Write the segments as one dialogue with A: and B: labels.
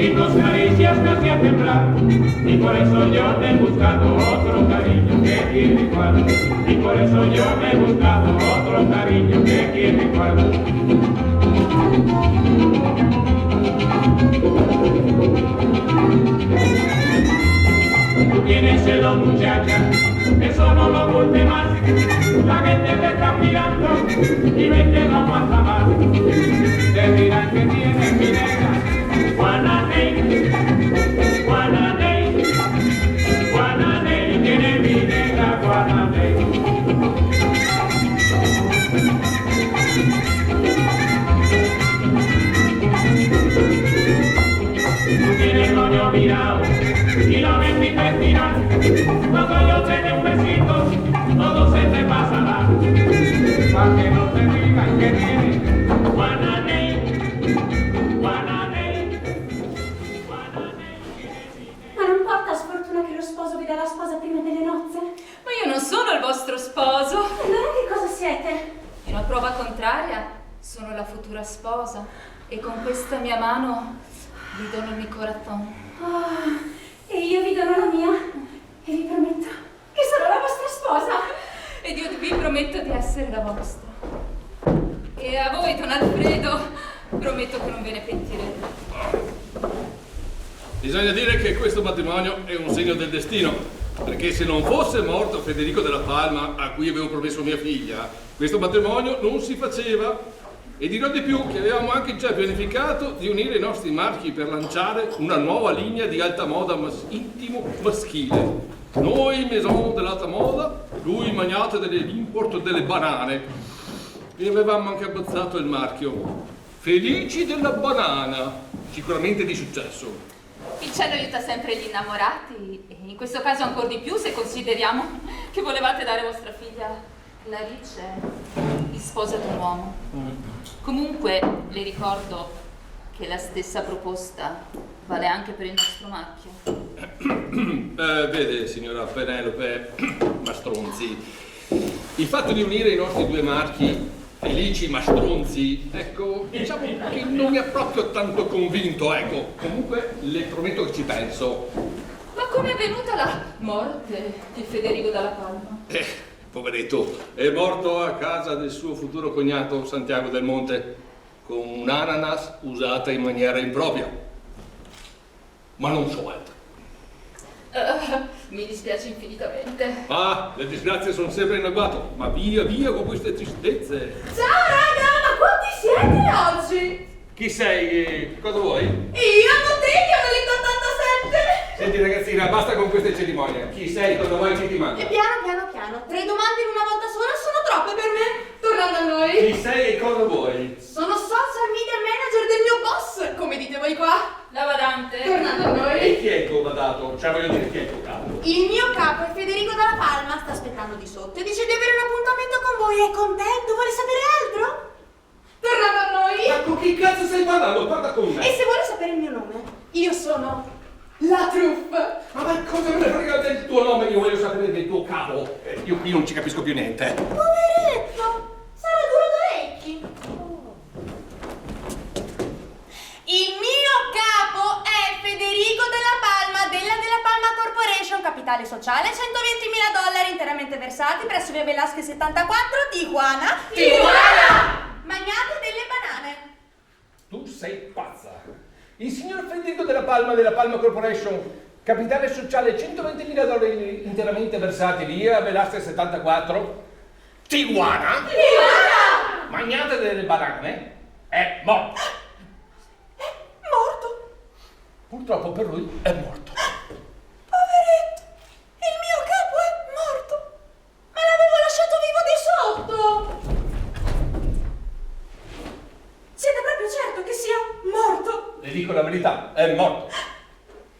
A: y tus caricias me hacían temblar, y por eso yo te he buscado otro cariño que tiene igual, y por eso yo me he buscado otro cariño que tiene igual. Tú tienes celos, muchacha, eso no lo oculte más, la gente te está mirando y ven que no pasa más, te dirán que tienes mi negra, Guananey, Guananey, Guananey, tiene mi negra, Guananey. Tú tienes el oño mirado y la mente intestinal, cuando yo te dé un besito, todo se te pasará, para que no te digan que tienes Guananey, Guananey, Guananey.
B: Ma non porta sfortuna che lo sposo vi dà la sposa prima delle nozze?
C: Ma io non sono il vostro sposo.
B: Allora che cosa siete?
C: In una prova contraria, sono la futura sposa e con questa mia mano vi dono il mio corazon.
B: Oh, e io vi dono la mia e vi prometto che sarò la vostra sposa.
C: Ed io vi prometto di essere la vostra. E a voi, Don Alfredo, prometto che non ve ne pentirete.
D: Bisogna dire che questo matrimonio è un segno del destino, perché se non fosse morto Federico della Palma, a cui avevo promesso mia figlia, questo matrimonio non si faceva. E dirò di più che avevamo anche già pianificato di unire i nostri marchi per lanciare una nuova linea di alta moda intimo maschile. Noi maison dell'alta moda, lui magnate dell'import delle banane. E avevamo anche abbozzato il marchio Felici della Banana, sicuramente di successo.
C: Il cielo aiuta sempre gli innamorati e in questo caso ancora di più se consideriamo che volevate dare vostra figlia Clarice in sposa ad un uomo. Comunque le ricordo che la stessa proposta vale anche per il nostro marchio.
D: Vede, signora Penelope Mastronzi, il fatto di unire i nostri due marchi Felici Mastronzi, ecco, diciamo che non mi ha proprio tanto convinto, ecco. Comunque le prometto che ci penso.
C: Ma come è venuta la morte di Federico dalla Palma?
D: Poveretto, è morto a casa del suo futuro cognato Santiago del Monte con un'ananas usata in maniera impropria. Ma non so altro.
C: Mi dispiace infinitamente.
D: Ah, le disgrazie sono sempre in agguato, ma via via con queste tristezze.
B: Ciao raga, ma quanti siete oggi?
D: Chi sei? Cosa vuoi?
B: Io, Bottiglia, dell'87!
D: Senti ragazzina, basta con queste cerimonie. Chi sei? Cosa vuoi che ti mandi?
B: E piano, 3 domande in una volta sola sono troppe per me. Tornando a noi.
D: Chi sei e cosa vuoi?
B: Sono social media manager del mio boss, come dite voi qua.
C: La badante.
B: Tornando a noi.
D: E chi è il tuo badato? Cioè voglio dire, chi è il tuo capo?
B: Il mio capo è Federico dalla Palma, sta aspettando di sotto e dice di avere un appuntamento con voi. È contento? Vuole sapere altro? Tornando a noi.
D: Ma con chi cazzo stai parlando? Parla con me.
B: E se vuole sapere il mio nome, io sono la truffa.
D: Ma cosa me ne frega del tuo nome? Io voglio sapere del tuo capo. Io qui non ci capisco più niente.
B: Poveretto, sarà duro d'orecchi. Il mio capo è Federico della Palma, della Palma Corporation, capitale sociale, $120.000 interamente versati presso via Velasquez 74, Tijuana. Magnate delle banane.
D: Tu sei pazza. Il signor Federico della Palma Corporation, capitale sociale, $120.000 interamente versati via Velasquez 74, Tijuana. Magnate delle banane, è morto.
B: Morto?
D: Purtroppo per lui è morto.
B: Poveretto, il mio capo è morto. Ma l'avevo lasciato vivo di sotto. Siete proprio certo che sia morto?
D: Le dico la verità, è morto.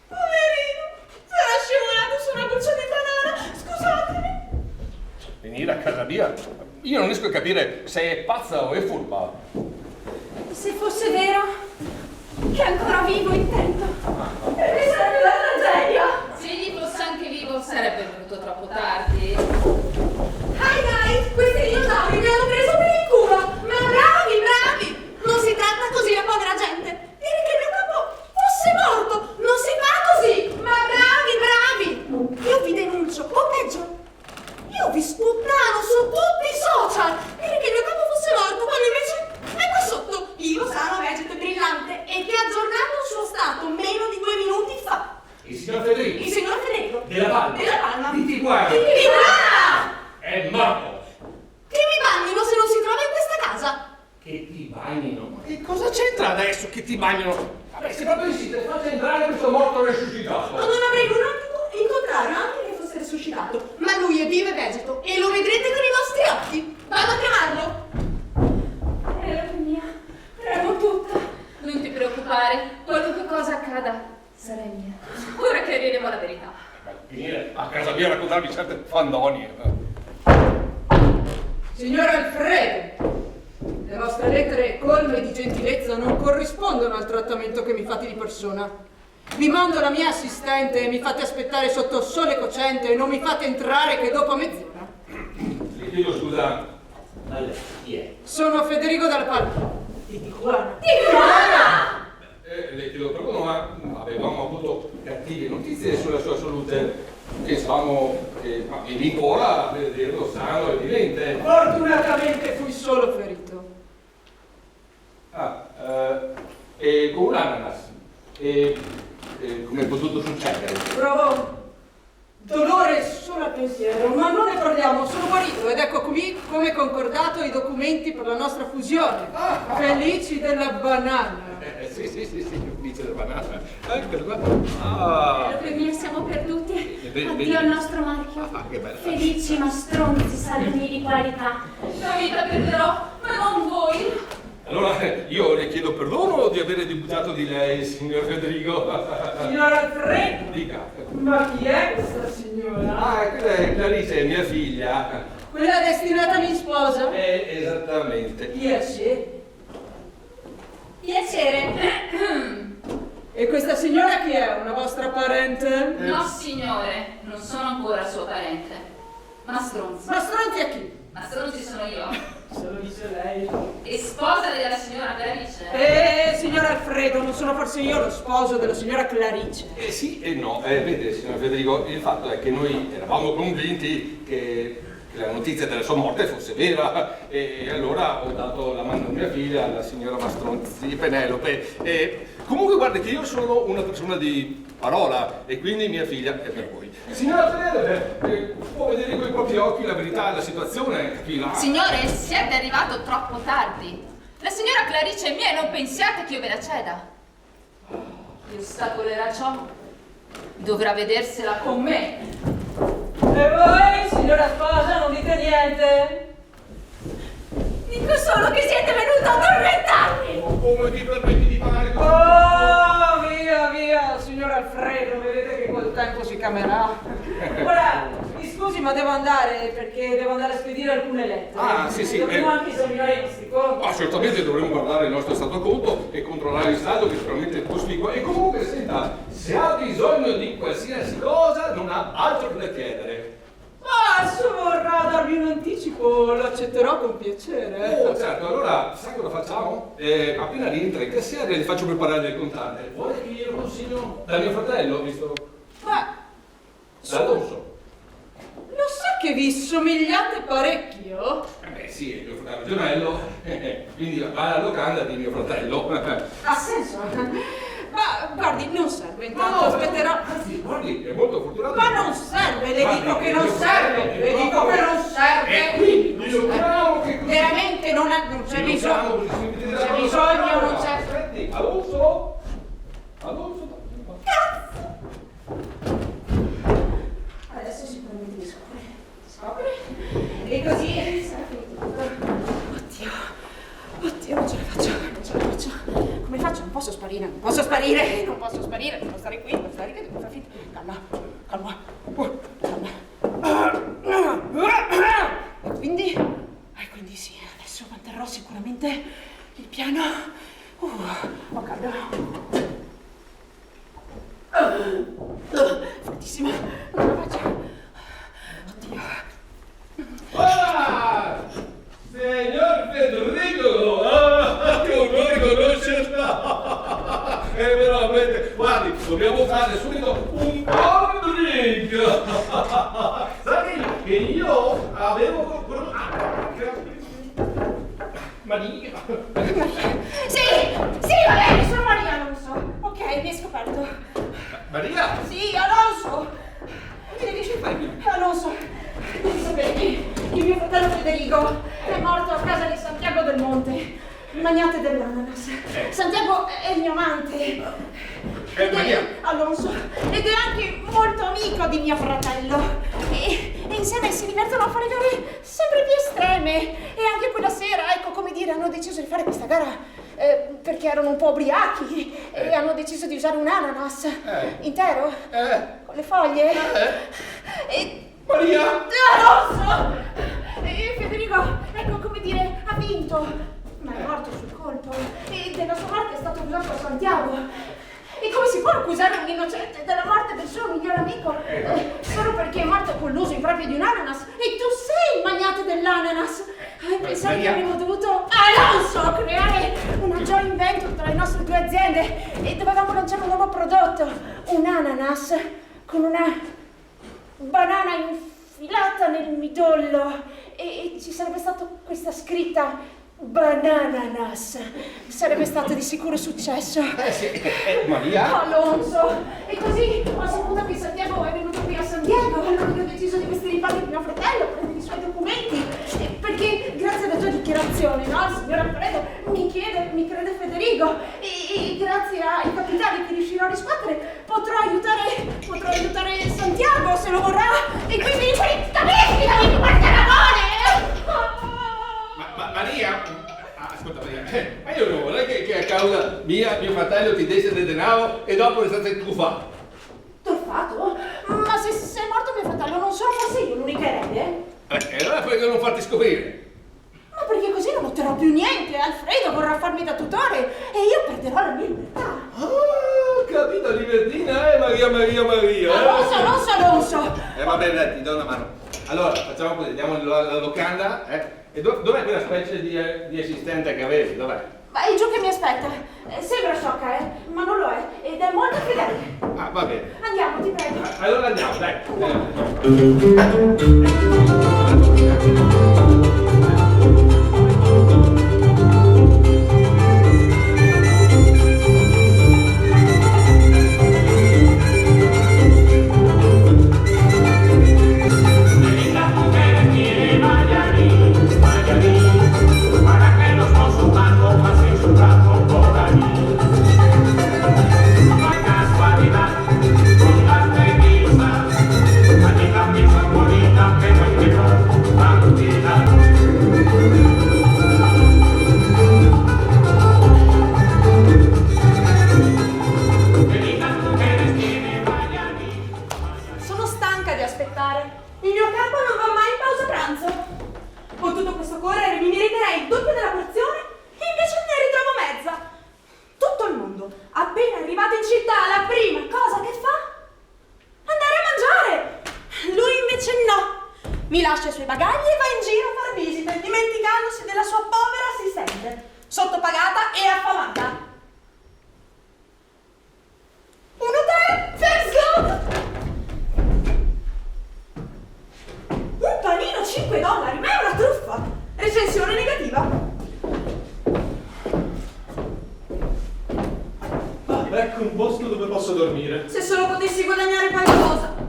B: Poverino, sarà scivolato su una buccia di banana, scusatemi.
D: Venire a casa mia? Io non riesco a capire se è pazza o è furba.
B: Se fosse vero che è ancora vivo, intendo, per me sarebbe la tragedia.
C: Se egli fosse anche vivo sarebbe venuto troppo tardi.
B: Hi guys, questi dinosauri mi hanno preso per il culo. Ma bravi, bravi! Non si tratta così la povera gente. Dire che il mio capo fosse morto
D: Della Palma.
B: Della Palma.
D: Di Tijuana.
B: Di Tijuana!
D: È morto.
B: Che mi bagnino se non si trova in questa casa?
D: Che ti bagnino? Ma che cosa c'entra adesso che ti bagnino? Vabbè, se proprio insiste, fate entrare questo morto resuscitato.
B: Ma non avrei voluto incontrare anche che fosse resuscitato. Ma lui è vivo e vegeto e lo vedrete con i vostri occhi. Vado a chiamarlo.
C: Mia, prego tutta. Non ti preoccupare, qualunque cosa accada, sarai mia. Ora chiariremo la verità.
D: Venire a casa mia a raccontarmi certe fandonie.
E: Signor Alfredo, le vostre lettere colme di gentilezza non corrispondono al trattamento che mi fate di persona. Vi mando la mia assistente e mi fate aspettare sotto sole cocente e non mi fate entrare che dopo mezz'ora.
D: Le chiedo scusa, ma lei chi è?
E: Sono Federico dalla Palma, di Tijuana.
B: Tijuana!
D: Le chiedo perdono, ma avevamo avuto cattive notizie sulla sua salute. Pensavamo che mi vincora a vederlo sano e vivente.
E: Fortunatamente fui solo ferito.
D: E con un ananas. Come è potuto succedere?
E: Provo dolore solo al pensiero, ma non ne parliamo, sono guarito ed ecco qui, come concordato, i documenti per la nostra fusione. Felici della banana.
D: Sì, dice la banana. Eccola qua.
F: Per me siamo perduti.
D: Vedi?
F: Addio al nostro marchio.
D: Che bella.
F: Felici ma stronzi salmi di qualità.
C: La vita perderò, ma non voi.
D: Allora, io le chiedo perdono di avere debuttato di lei, signor Federico.
E: Signor Alfredo,
D: Dica.
E: ma chi è questa signora?
D: Quella è Clarice, mia figlia.
E: Quella destinata in sposa?
D: Esattamente.
E: Piacere.
B: Piacere.
E: E questa signora chi è? Una vostra parente?
C: No, signore, non sono ancora suo parente. Ma stronzi.
E: Ma stronzi a chi?
C: Ma stronzi sono io.
E: Se lo dice lei.
C: E sposa della signora Clarice.
E: Signor Alfredo, non sono forse io lo sposo della signora Clarice?
D: Sì e no. Vede, signor Federico, il fatto è che noi eravamo convinti che la notizia della sua morte fosse vera e allora ho dato la mano a mia figlia, alla signora Mastronzi Penelope. Comunque guardi che io sono una persona di parola e quindi mia figlia è per voi. Signora Penelope, può vedere con i propri occhi la verità della situazione qui là.
C: Signore, siete arrivato troppo tardi. La signora Clarice è mia e non pensiate che io ve la ceda. Chi ostacolerà ciò dovrà vedersela con me.
E: E voi, signora sposa, non dite niente?
B: Dico solo che siete venuti a tormentarmi.
D: Come ti permetti di fare così?
E: Oh, via, signor Alfredo, vedete che col tempo si camerà. Ora, mi scusi, ma devo andare perché devo andare a spedire alcune lettere.
D: Sì.
E: Dovremmo anche esaminare i nostri conti.
D: Certamente dovremmo guardare il nostro stato conto e controllare il saldo che sicuramente è cospicuo. E comunque, senta, se ha bisogno di qualsiasi cosa, non ha altro che da chiedere.
E: Ma se vorrà darmi un anticipo, lo accetterò con piacere.
D: Oh, certo, allora, sai cosa facciamo? Appena rientra in cassiere le faccio preparare del contante. Vuole che glielo consiglio? Da mio fratello, visto?
E: Ma,
D: Da Alonso.
E: lo sa che vi somigliate parecchio?
D: Sì, è mio fratello gemello, quindi va alla locanda di mio fratello.
E: Ha senso? Ma guardi, non serve, intanto aspetterò.
D: Anzi, guardi, è molto fortunato.
E: Ma non serve, le
D: Guardi,
E: dico che non serve, le dico che non serve.
D: E quindi giochiamo che così.
E: Veramente non c'è bisogno. Non c'è bisogno, non c'è.
D: Aspetti, Alonso?
E: Adesso sicuramente mi scopre. E così sarà finito tutto. Oddio, non ce la faccio. Come faccio? Non posso sparire. Devo stare qui, devo stare qui, devo far finta. Calma. E quindi sì, adesso manterrò sicuramente il piano. Ho caldo. Fortissimo. Non la faccio. Oddio.
D: Signor Federico! Che onore conoscerla! È veramente... Guardi, dobbiamo fare subito un buon drink! Sai che io avevo... Maria!
B: Sì, va bene, sono Maria Alonso. Ok, mi hai scoperto.
D: Maria!
B: Sì, Alonso.
E: Federico è morto a casa di Santiago del Monte, magnate dell'ananas. Santiago è il mio amante. Alonso, ed è anche molto amico di mio fratello. E insieme si divertono a fare gare sempre più estreme. E anche quella sera, ecco, come dire, hanno deciso di fare questa gara perché erano un po' ubriachi e hanno deciso di usare un ananas intero con le foglie.
D: Maria!
E: Alonso! E Federico, ecco, come dire, ha vinto, ma è morto sul colpo. E della sua morte è stato accusato a Santiago. E come si può accusare un innocente della morte del suo migliore amico solo perché è morto con l'uso improprio di un ananas? E tu sei il magnate dell'ananas! Pensavi che avremmo dovuto, Alonso, creare una joint venture tra le nostre due aziende e dovevamo lanciare un nuovo prodotto, un ananas con una banana infilata nel midollo e ci sarebbe stata questa scritta Banananas. Sarebbe stato di sicuro successo.
D: Sì, Maria?
E: Alonso! E così ho saputo che Santiago è venuto qui a San Diego. Allora io ho deciso di vestire i panni di mio fratello, prendere i suoi documenti. Perché grazie alla tua dichiarazione, no? Il signor Alfredo mi crede Federico. E grazie ai capitali che riuscirò a riscuotere potrò aiutare Santiago se lo vorrà. E quindi capisci, mi guarda la
D: Maria, ascolta Maria, ma io non vorrei che a causa mia mio fratello ti desse del denaro e dopo è stato truffato.
E: Truffato? Ma se è morto mio fratello non sono forse io l'unica erede?
D: E allora perché non farti scoprire?
E: Ma perché così non otterrò più niente, Alfredo vorrà farmi da tutore e io perderò la mia libertà.
D: Ah, capito, libertina, Maria.
E: Alonso!
D: Va bene, dai, ti do una mano. Allora, facciamo così, diamo la locanda, E dov'è quella specie di assistente che avevi? Dov'è?
E: Ma è giù che mi aspetta. Sembra sciocca, ma non lo è. Ed è molto fedele.
D: Ah, va bene.
E: Andiamo, ti prego.
D: Allora andiamo, dai.
B: Mi lascia i suoi bagagli e va in giro a fare visite, dimenticandosi della sua povera assistente, sottopagata e affamata. Un hotel First Un panino $5, ma è una truffa! Recensione negativa.
G: Ecco un posto dove posso dormire.
B: Se solo potessi guadagnare qualcosa.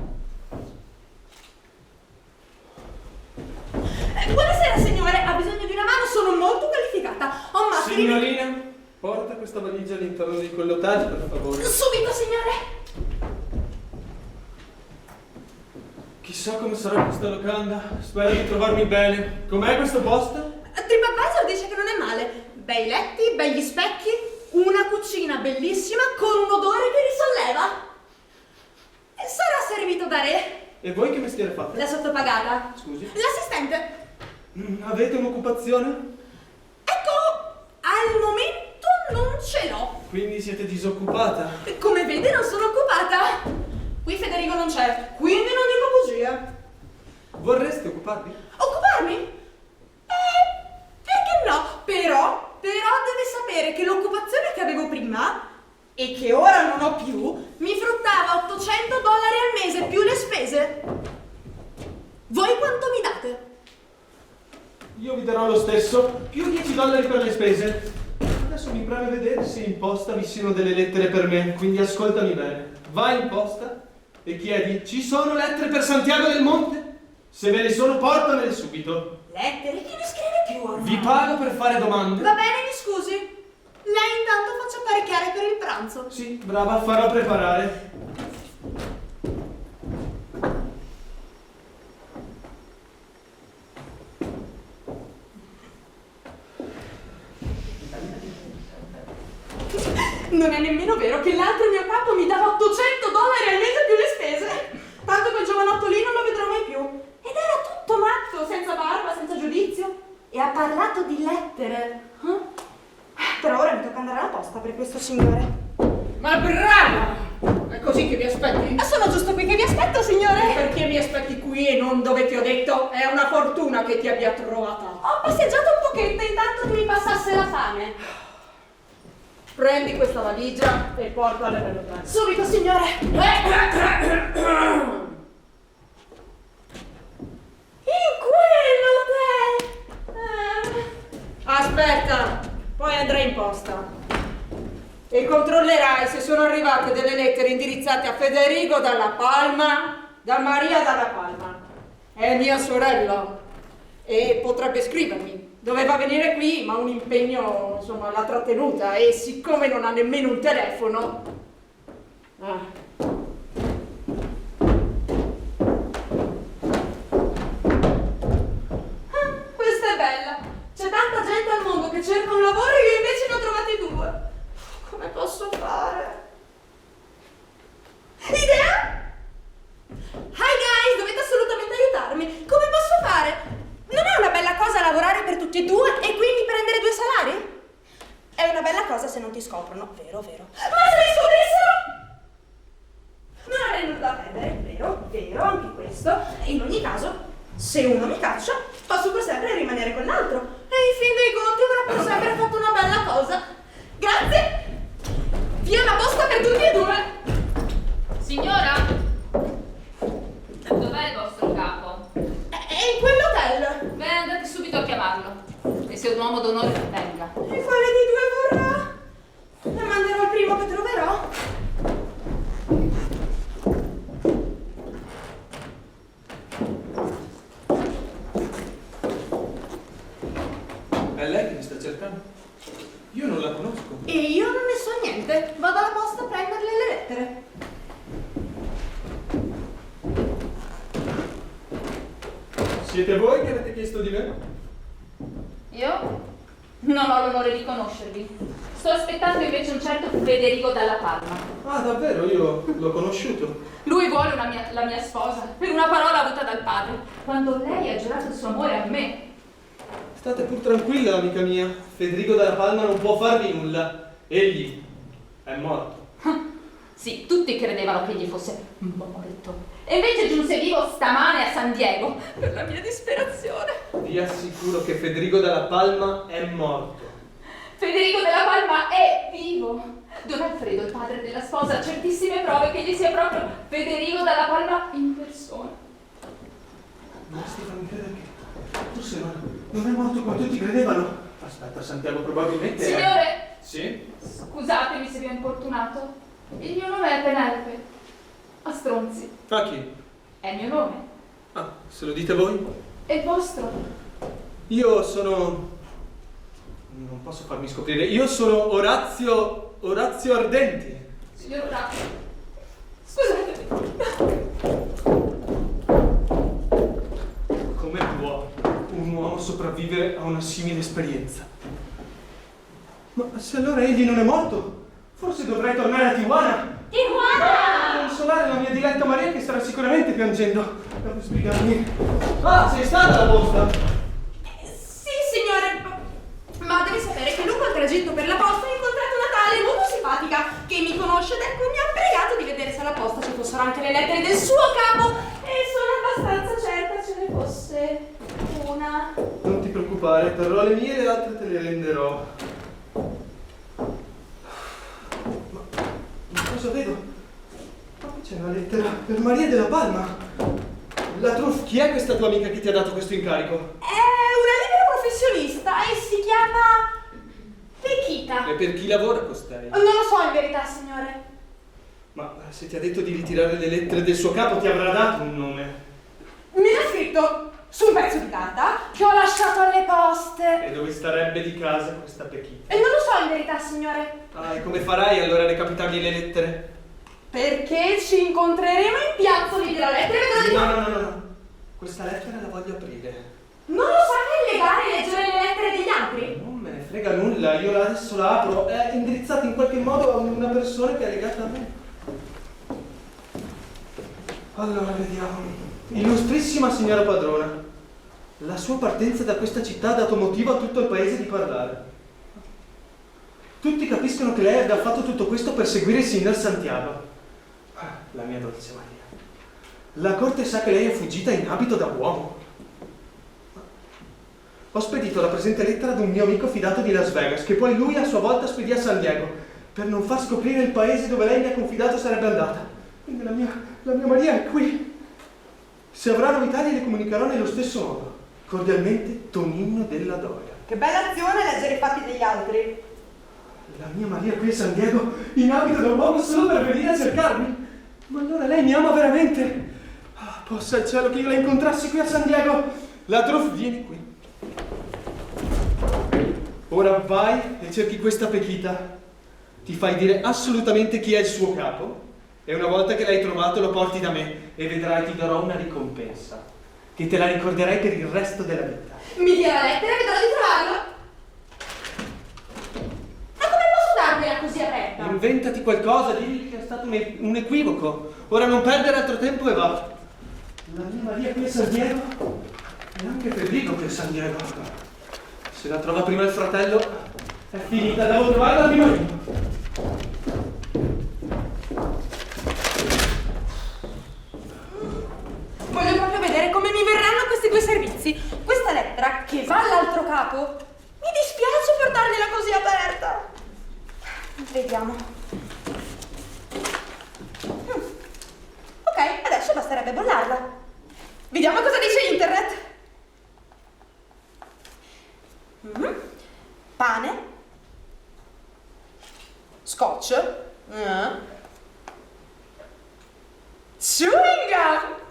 B: Buonasera signore, ha bisogno di una mano, sono molto qualificata. Ho macchine.
G: Signorina, porta questa valigia all'interno di quell'hotel, per favore.
B: Subito signore.
G: Chissà come sarà questa locanda. Spero di trovarmi bene. Com'è questo posto?
B: TripAdvisor dice che non è male. Bei letti, begli specchi, una cucina bellissima con un odore che risolleva. E sarà servito da re.
G: E voi che mestiere fate?
B: La sottopagata.
G: Scusi?
B: L'assistente.
G: Avete un'occupazione?
B: Ecco, al momento non ce l'ho.
G: Quindi siete disoccupata?
B: Come vede non sono occupata. Qui Federico non c'è, quindi non dico bugie.
G: Vorreste occuparvi?
B: Occuparmi? Perché no? Però deve sapere che l'occupazione che avevo prima e che ora non ho più mi fruttava $800 al mese più le spese. Voi quanto mi date?
G: Io vi darò lo stesso, più $10 per le spese. Adesso mi preme vedere se in posta vi siano delle lettere per me, quindi ascoltami bene. Vai in posta e chiedi: ci sono lettere per Santiago del Monte? Se ve ne sono, portamele subito.
B: Lettere? Chi ne scrive più ormai?
G: Vi pago per fare domande.
B: Va bene, mi scusi. Lei intanto faccia apparecchiare per il pranzo.
G: Sì, brava, farò preparare.
E: Non è nemmeno vero che l'altro mio capo mi dava $800 al mese più le spese. Tanto quel giovanotto lì non lo vedrò mai più. Ed era tutto matto, senza barba, senza giudizio. E ha parlato di lettere. Però ora mi tocca andare alla posta per questo signore.
H: Ma brava! È così che vi aspetti?
E: Sono giusto qui che vi aspetto, signore.
H: Perché mi aspetti qui e non dove ti ho detto? È una fortuna che ti abbia trovata.
E: Ho passeggiato un pochetto intanto che mi passasse la fame.
H: Prendi questa valigia e portala nell'hotel.
E: Subito, signore.
B: In quell'hotel!
H: Aspetta, poi andrai in posta. E controllerai se sono arrivate delle lettere indirizzate a Federico dalla Palma, da Maria dalla Palma. È mia sorella e potrebbe scrivermi. Doveva venire qui, ma un impegno, insomma, l'ha trattenuta e siccome non ha nemmeno un telefono...
E: Questa è bella. C'è tanta gente al mondo che cerca un lavoro e io invece ne ho trovati 2. Come posso fare? Idea? Hi guys, dovete assolutamente aiutarmi. Come posso fare? Non è una bella cosa lavorare per tutti e 2 e quindi prendere 2 salari? È una bella cosa se non ti scoprono, vero, vero. Ma se mi scoprissero? Non avrei nulla da perdere, vero, anche questo. E in ogni caso, se uno mi caccia, posso per sempre rimanere con l'altro. E in fin dei conti avrò per sempre fatto una bella cosa. Grazie! Via la posta per tutti e 2!
C: Signora? Dov'è il vostro capo?
E: È in quell'hotel.
C: Beh, andate subito a chiamarlo. E se è un uomo d'onore che venga.
E: E quale dei 2 vorrà? Ne manderò il primo che troverò.
G: È lei che mi sta cercando? Io non la conosco.
E: E io non ne so niente. Vado alla posta a prenderle le lettere.
G: Siete voi che avete chiesto di me?
C: Io non ho l'onore di conoscervi. Sto aspettando invece un certo Federico dalla Palma.
G: Ah, davvero? Io l'ho conosciuto.
C: Lui vuole la mia sposa, per una parola avuta dal padre, quando lei ha giurato il suo amore a me.
G: State pur tranquilla, amica mia. Federico dalla Palma non può farvi nulla. Egli è morto.
C: Sì, tutti credevano che egli fosse morto. E invece giunse vivo stamane a San Diego per la mia disperazione.
G: Vi assicuro che Federico dalla Palma è morto.
C: Federico della Palma è vivo. Don Alfredo, il padre della sposa, ha certissime prove che egli sia proprio Federico dalla Palma in persona.
G: Ma Stefano, crede che tu sei non è morto come tutti credevano. Aspetta, Santiago, probabilmente
C: Signore!
G: Sì?
C: Scusatemi se vi ho importunato. Il mio nome è Penelope. A stronzi.
G: A chi?
C: È il mio nome.
G: Ah, se lo dite voi?
C: E il vostro?
G: Io sono... Non posso farmi scoprire. Io sono Orazio Ardenti.
C: Signor Orazio. Scusatemi.
G: Come può un uomo sopravvivere a una simile esperienza? Ma se allora egli non è morto, forse dovrei tornare a Tijuana.
B: Tijuana!
G: Consolare la mia diletta Maria che starà sicuramente piangendo. Devo spiegarmi. Ah, sei stata alla posta?
E: Sì, signore, ma devi sapere che lungo il tragitto per la posta ho incontrato una tale molto simpatica che mi conosce ed ecco mi ha pregato di vedere se alla posta ci fossero anche le lettere del suo capo e sono abbastanza certa ce ne fosse una.
G: Non ti preoccupare, terrò le mie e le altre te le renderò. Ma cosa vedo? Ma qui c'è una lettera per Maria della Palma. La Truff, chi è questa tua amica che ti ha dato questo incarico?
E: È una libera professionista e si chiama Pechita.
G: E per chi lavora costei?
E: Non lo so in verità, signore.
G: Ma se ti ha detto di ritirare le lettere del suo capo ti avrà dato un nome.
E: Me la scrive
B: scritto su un pezzo di carta che ho lasciato alle poste.
G: E dove starebbe di casa questa pechita?
B: E non lo so in verità, signore.
G: Ah, e come farai allora a recapitargli le lettere?
B: Perché ci incontreremo in piazza, vedi la lettera e vedrò di...
G: No. Questa lettera la voglio aprire.
B: Non lo sa che è illegale leggere le lettere degli altri?
G: Non me ne frega nulla, io adesso la apro. È indirizzata in qualche modo a una persona che è legata a me. Allora, vediamo. Illustrissima signora padrona, la sua partenza da questa città ha dato motivo a tutto il paese di parlare. Tutti capiscono che lei abbia fatto tutto questo per seguire il signor Santiago. La mia dolce Maria. La corte sa che lei è fuggita in abito da uomo. Ho spedito la presente lettera ad un mio amico fidato di Las Vegas, che poi lui a sua volta spedì a San Diego, per non far scoprire il paese dove lei mi ha confidato sarebbe andata. Quindi la mia Maria è qui. Se avrà novità gliele comunicherò nello stesso modo. Cordialmente, Tonino della Doria.
H: Che bella azione leggere i fatti degli altri.
G: La mia Maria qui a San Diego, in abito da uomo solo per venire a cercarmi? Ma allora lei mi ama veramente? Ah, possa il cielo che io la incontrassi qui a San Diego. Ladro, vieni qui. Ora vai e cerchi questa pechita. Ti fai dire assolutamente chi è il suo capo. E una volta che l'hai trovato lo porti da me e vedrai ti darò una ricompensa che te la ricorderai per il resto della vita.
B: Mi dia la lettera e vedrò di trovarlo. Ma come posso darmela così aperta?
G: Inventati qualcosa, digli che è stato un equivoco. Ora non perdere altro tempo e va. La mia Maria qui a San Diego e anche Federico qui a San Diego. Se la trova prima il fratello è finita, devo trovarla prima io.
B: Voglio proprio vedere come mi verranno questi due servizi. Questa lettera, che va all'altro capo, mi dispiace portargliela così aperta. Vediamo. Ok, adesso basterebbe bollarla. Vediamo cosa dice internet. Pane. Scotch. Chewing gum.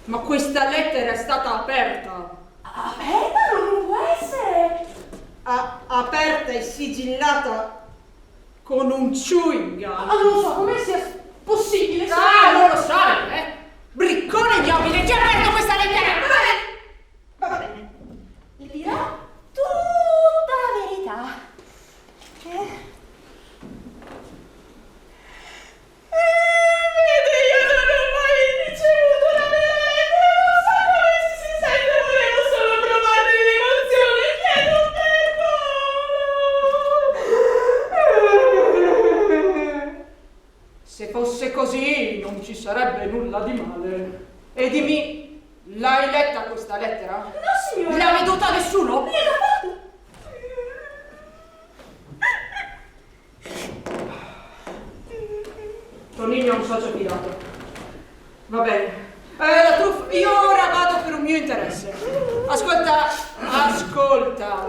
H: Ma questa lettera è stata aperta.
B: Aperta? Non può essere.
H: Aperta e sigillata con un chewing gum.
B: Non so come sia possibile.
H: Non lo sai, Briccone ignobile, chi ha aperto questa lettera?
B: Va bene. Le dirò tutta la verità. Vedi, io non ho mai ricevuto una vera lettera, non so come si sente, volevo solo provare l'emozione, chiedo perdono.
H: Se fosse così non ci sarebbe nulla di male. E dimmi, l'hai letta questa lettera?
B: No, signora.
H: L'ha veduta nessuno?
B: Gliel'ho fatto.
H: Tonino è un socio fidato. Va bene. La truffa, io ora vado per un mio interesse. Ascolta. Ascolta,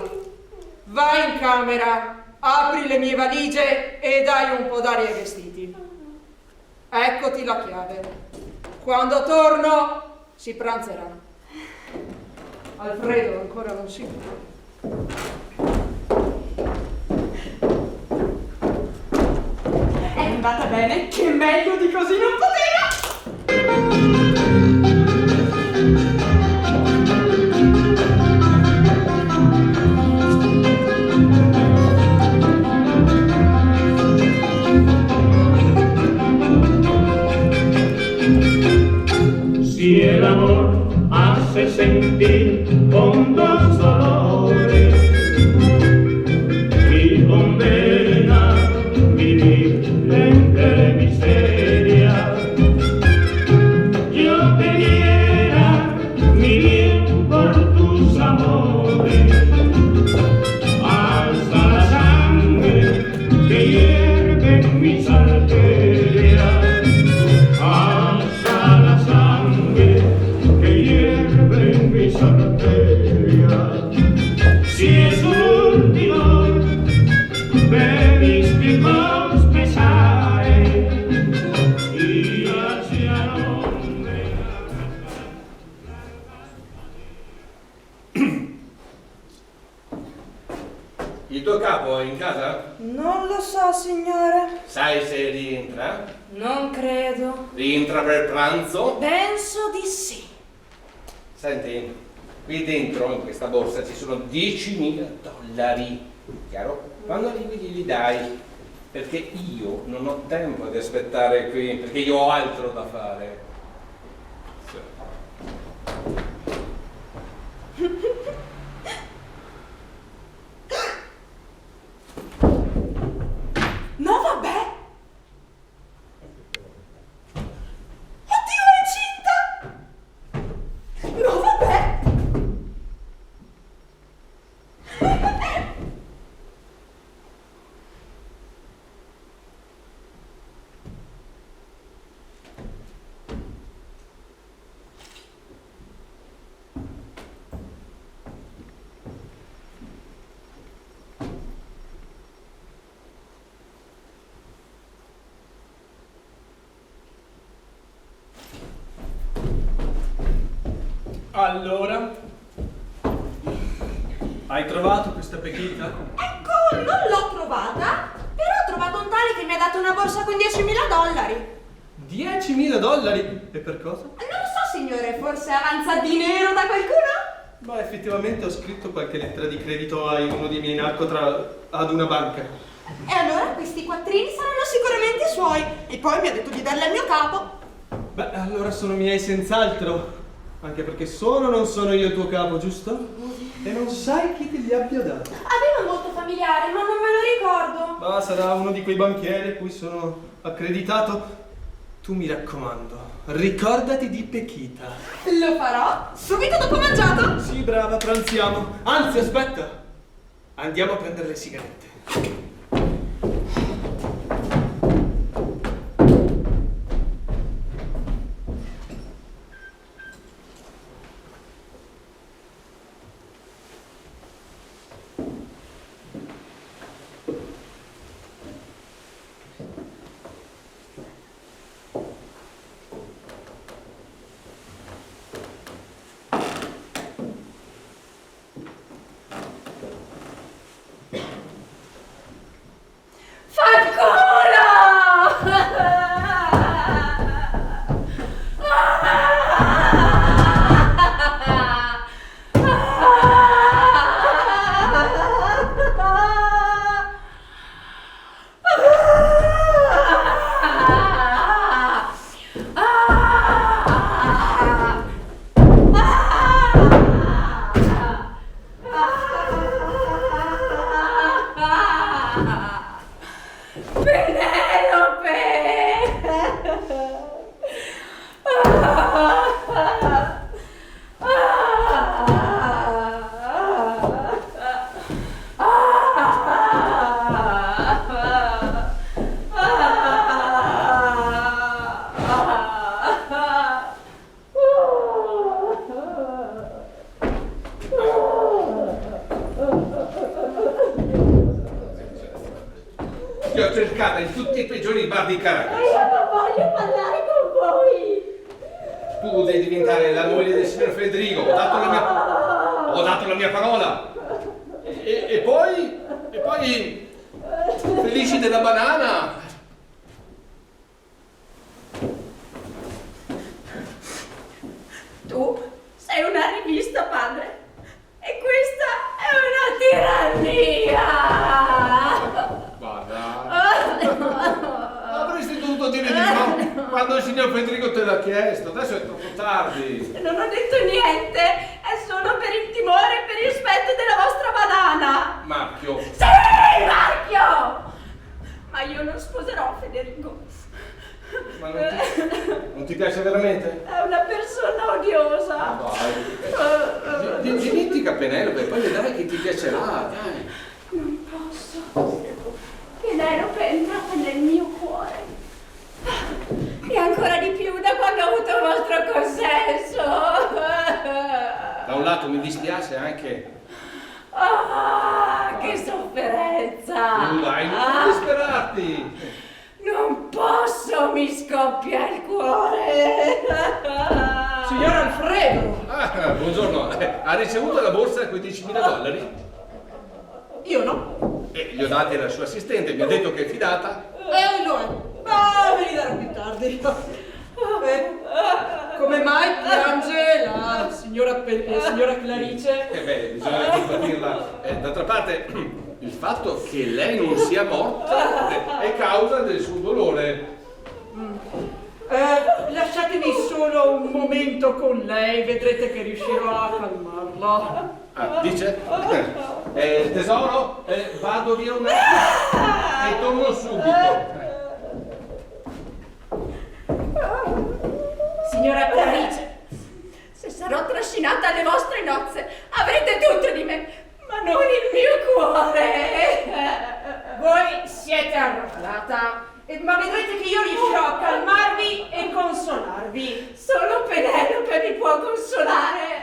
H: vai in camera, apri le mie valigie e dai un po' d'aria ai vestiti. Eccoti la chiave. Quando torno si pranzerà. Alfredo ancora non si vede.
E: È andata bene, che meglio di così non poteva!
A: Si el amor hace sentir hondos dolores y condena a vivir entre miseria, yo te diera mi bien por tus amores, hasta la sangre que hierve en mis arterias. Hasta la sangre que hierve en mis arterias. Si es último, bebiste con pesares y hacia nombre.
D: Il tuo capo è in casa?
H: Non lo so, signore.
D: Sai se rientra?
H: Non credo.
D: Rientra per pranzo?
H: Penso di sì.
D: Senti, qui dentro, in questa borsa, ci sono $10.000. Chiaro? Quando arrivi li dai. Perché io non ho tempo di aspettare qui, perché io ho altro da fare.
E: No, vabbè! Oddio, è incinta! No, vabbè!
G: Allora, hai trovato questa pechita?
B: Ecco, non l'ho trovata, però ho trovato un tale che mi ha dato una borsa con $10.000.
G: $10.000? E per cosa?
B: Non lo so, signore, forse avanza dinero da qualcuno?
G: Ma effettivamente ho scritto qualche lettera di credito a uno dei miei ad una banca.
B: E allora questi quattrini saranno sicuramente suoi. E poi mi ha detto di darli al mio capo.
G: Beh, allora sono miei senz'altro. Anche perché sono o non sono io il tuo capo, giusto? E non sai chi te li abbia dati.
B: Aveva molto familiare, ma non me lo ricordo.
G: Ma sarà uno di quei banchieri a cui sono accreditato. Tu mi raccomando, ricordati di Pechita.
B: Lo farò subito dopo mangiato.
G: Sì, brava, pranziamo. Anzi, aspetta. Andiamo a prendere le sigarette.
D: Ti ho cercata in tutti i peggiori bar di Caracas.
F: Io non voglio parlare con voi.
D: Tu devi diventare la moglie del signor Federico. Ho dato la mia parola. E poi Felici della banana.
F: Tu sei una rivista, padre. E questa è una tirannia.
D: Guarda. Avresti dovuto dire di no quando il signor Federico te l'ha chiesto. Adesso è troppo tardi.
F: Non ho detto niente. È solo per il timore e per il rispetto della vostra banana.
D: Marchio.
F: Sì, Marchio! Ma io non sposerò Federico.
D: Ma non ti piace veramente?
F: È una persona odiosa.
D: Dai. Dimentica Penelope, poi vedrai che ti piacerà, dai.
F: Non posso. Penelope è entrata nel mio cuore. E ancora di più da quando ho avuto il vostro consenso.
D: Da un lato mi dispiace anche.
F: Ah, che sofferenza.
D: Dai, non disperarti.
F: Non posso, mi scoppia il cuore.
H: Signor Alfredo!
D: Buongiorno. Ha ricevuto la borsa con i $10.000?
H: Io no.
D: Gli ho dati alla sua assistente, mi ha detto che è fidata.
H: Lo è. Ma ve li darò più tardi. Come mai piange la signora Clarice?
D: Bisogna compatirla. D'altra parte, il fatto che lei non sia morta è causa del suo dolore.
H: Lasciatemi solo un momento con lei, vedrete che riuscirò a calmarla.
D: Dice? Tesoro, vado via un attimo e torno subito.
F: Signora Clarice, se sarò trascinata alle vostre nozze, avrete tutto di me, ma non il mio cuore.
H: Voi siete arrabbiata, ma vedrete che io riuscirò a calmarvi e consolarvi.
F: Solo Penelope mi può consolare.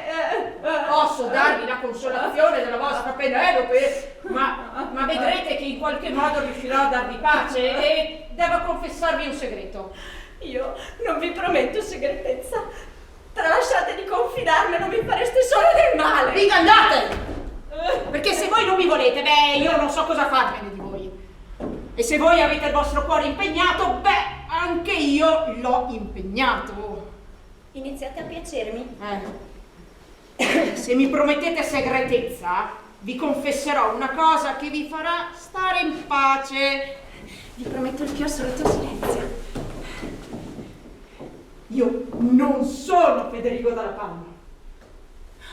H: Posso darvi la consolazione della vostra Penelope, ma vedrete che in qualche modo riuscirò a darvi pace e devo confessarvi un segreto.
F: Io non vi prometto segretezza. Tralasciate di confidarmi, non mi fareste solo del male.
H: Vi andate! Perché se voi non mi volete, io non so cosa farvene di voi. E se voi avete il vostro cuore impegnato, anche io l'ho impegnato.
F: Iniziate a piacermi.
H: Se mi promettete segretezza, vi confesserò una cosa che vi farà stare in pace.
F: Vi prometto il più assoluto silenzio.
H: Io non sono Federico dalla Palma.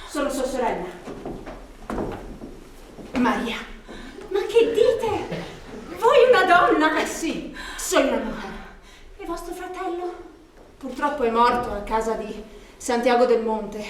H: Sono sua sorella. Maria.
F: Ma che dite? Voi una donna?
H: Sì, sono una mujer.
F: E vostro fratello?
H: Purtroppo è morto a casa di Santiago del Monte.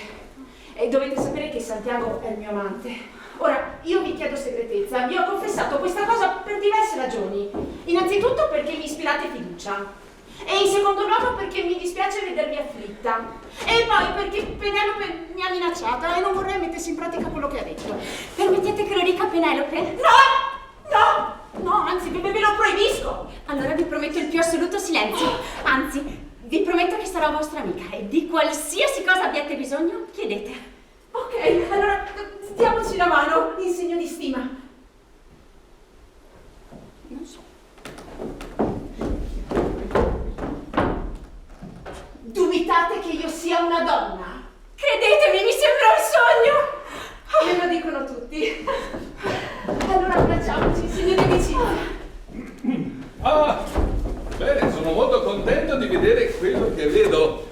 H: E dovete sapere che Santiago è il mio amante. Ora, io vi chiedo segretezza. Vi ho confessato questa cosa per diverse ragioni. Innanzitutto perché mi ispirate fiducia. E in secondo luogo perché mi dispiace vedervi afflitta. E poi perché Penelope mi ha minacciata e non vorrei mettessi in pratica quello che ha detto.
F: Permettete che lo dica Penelope?
H: No, anzi, ve lo proibisco.
F: Allora vi prometto il più assoluto silenzio. Anzi, vi prometto che sarò vostra amica e di qualsiasi cosa abbiate bisogno, chiedete.
H: Ok, allora diamoci la mano in segno di stima.
F: Non so.
H: Dubitate che io sia una donna?
F: Credetemi, mi sembra un sogno!
H: Me lo dicono tutti. Allora abbracciamoci in segno di vicino.
D: Bene, sono molto contento di vedere quello che vedo.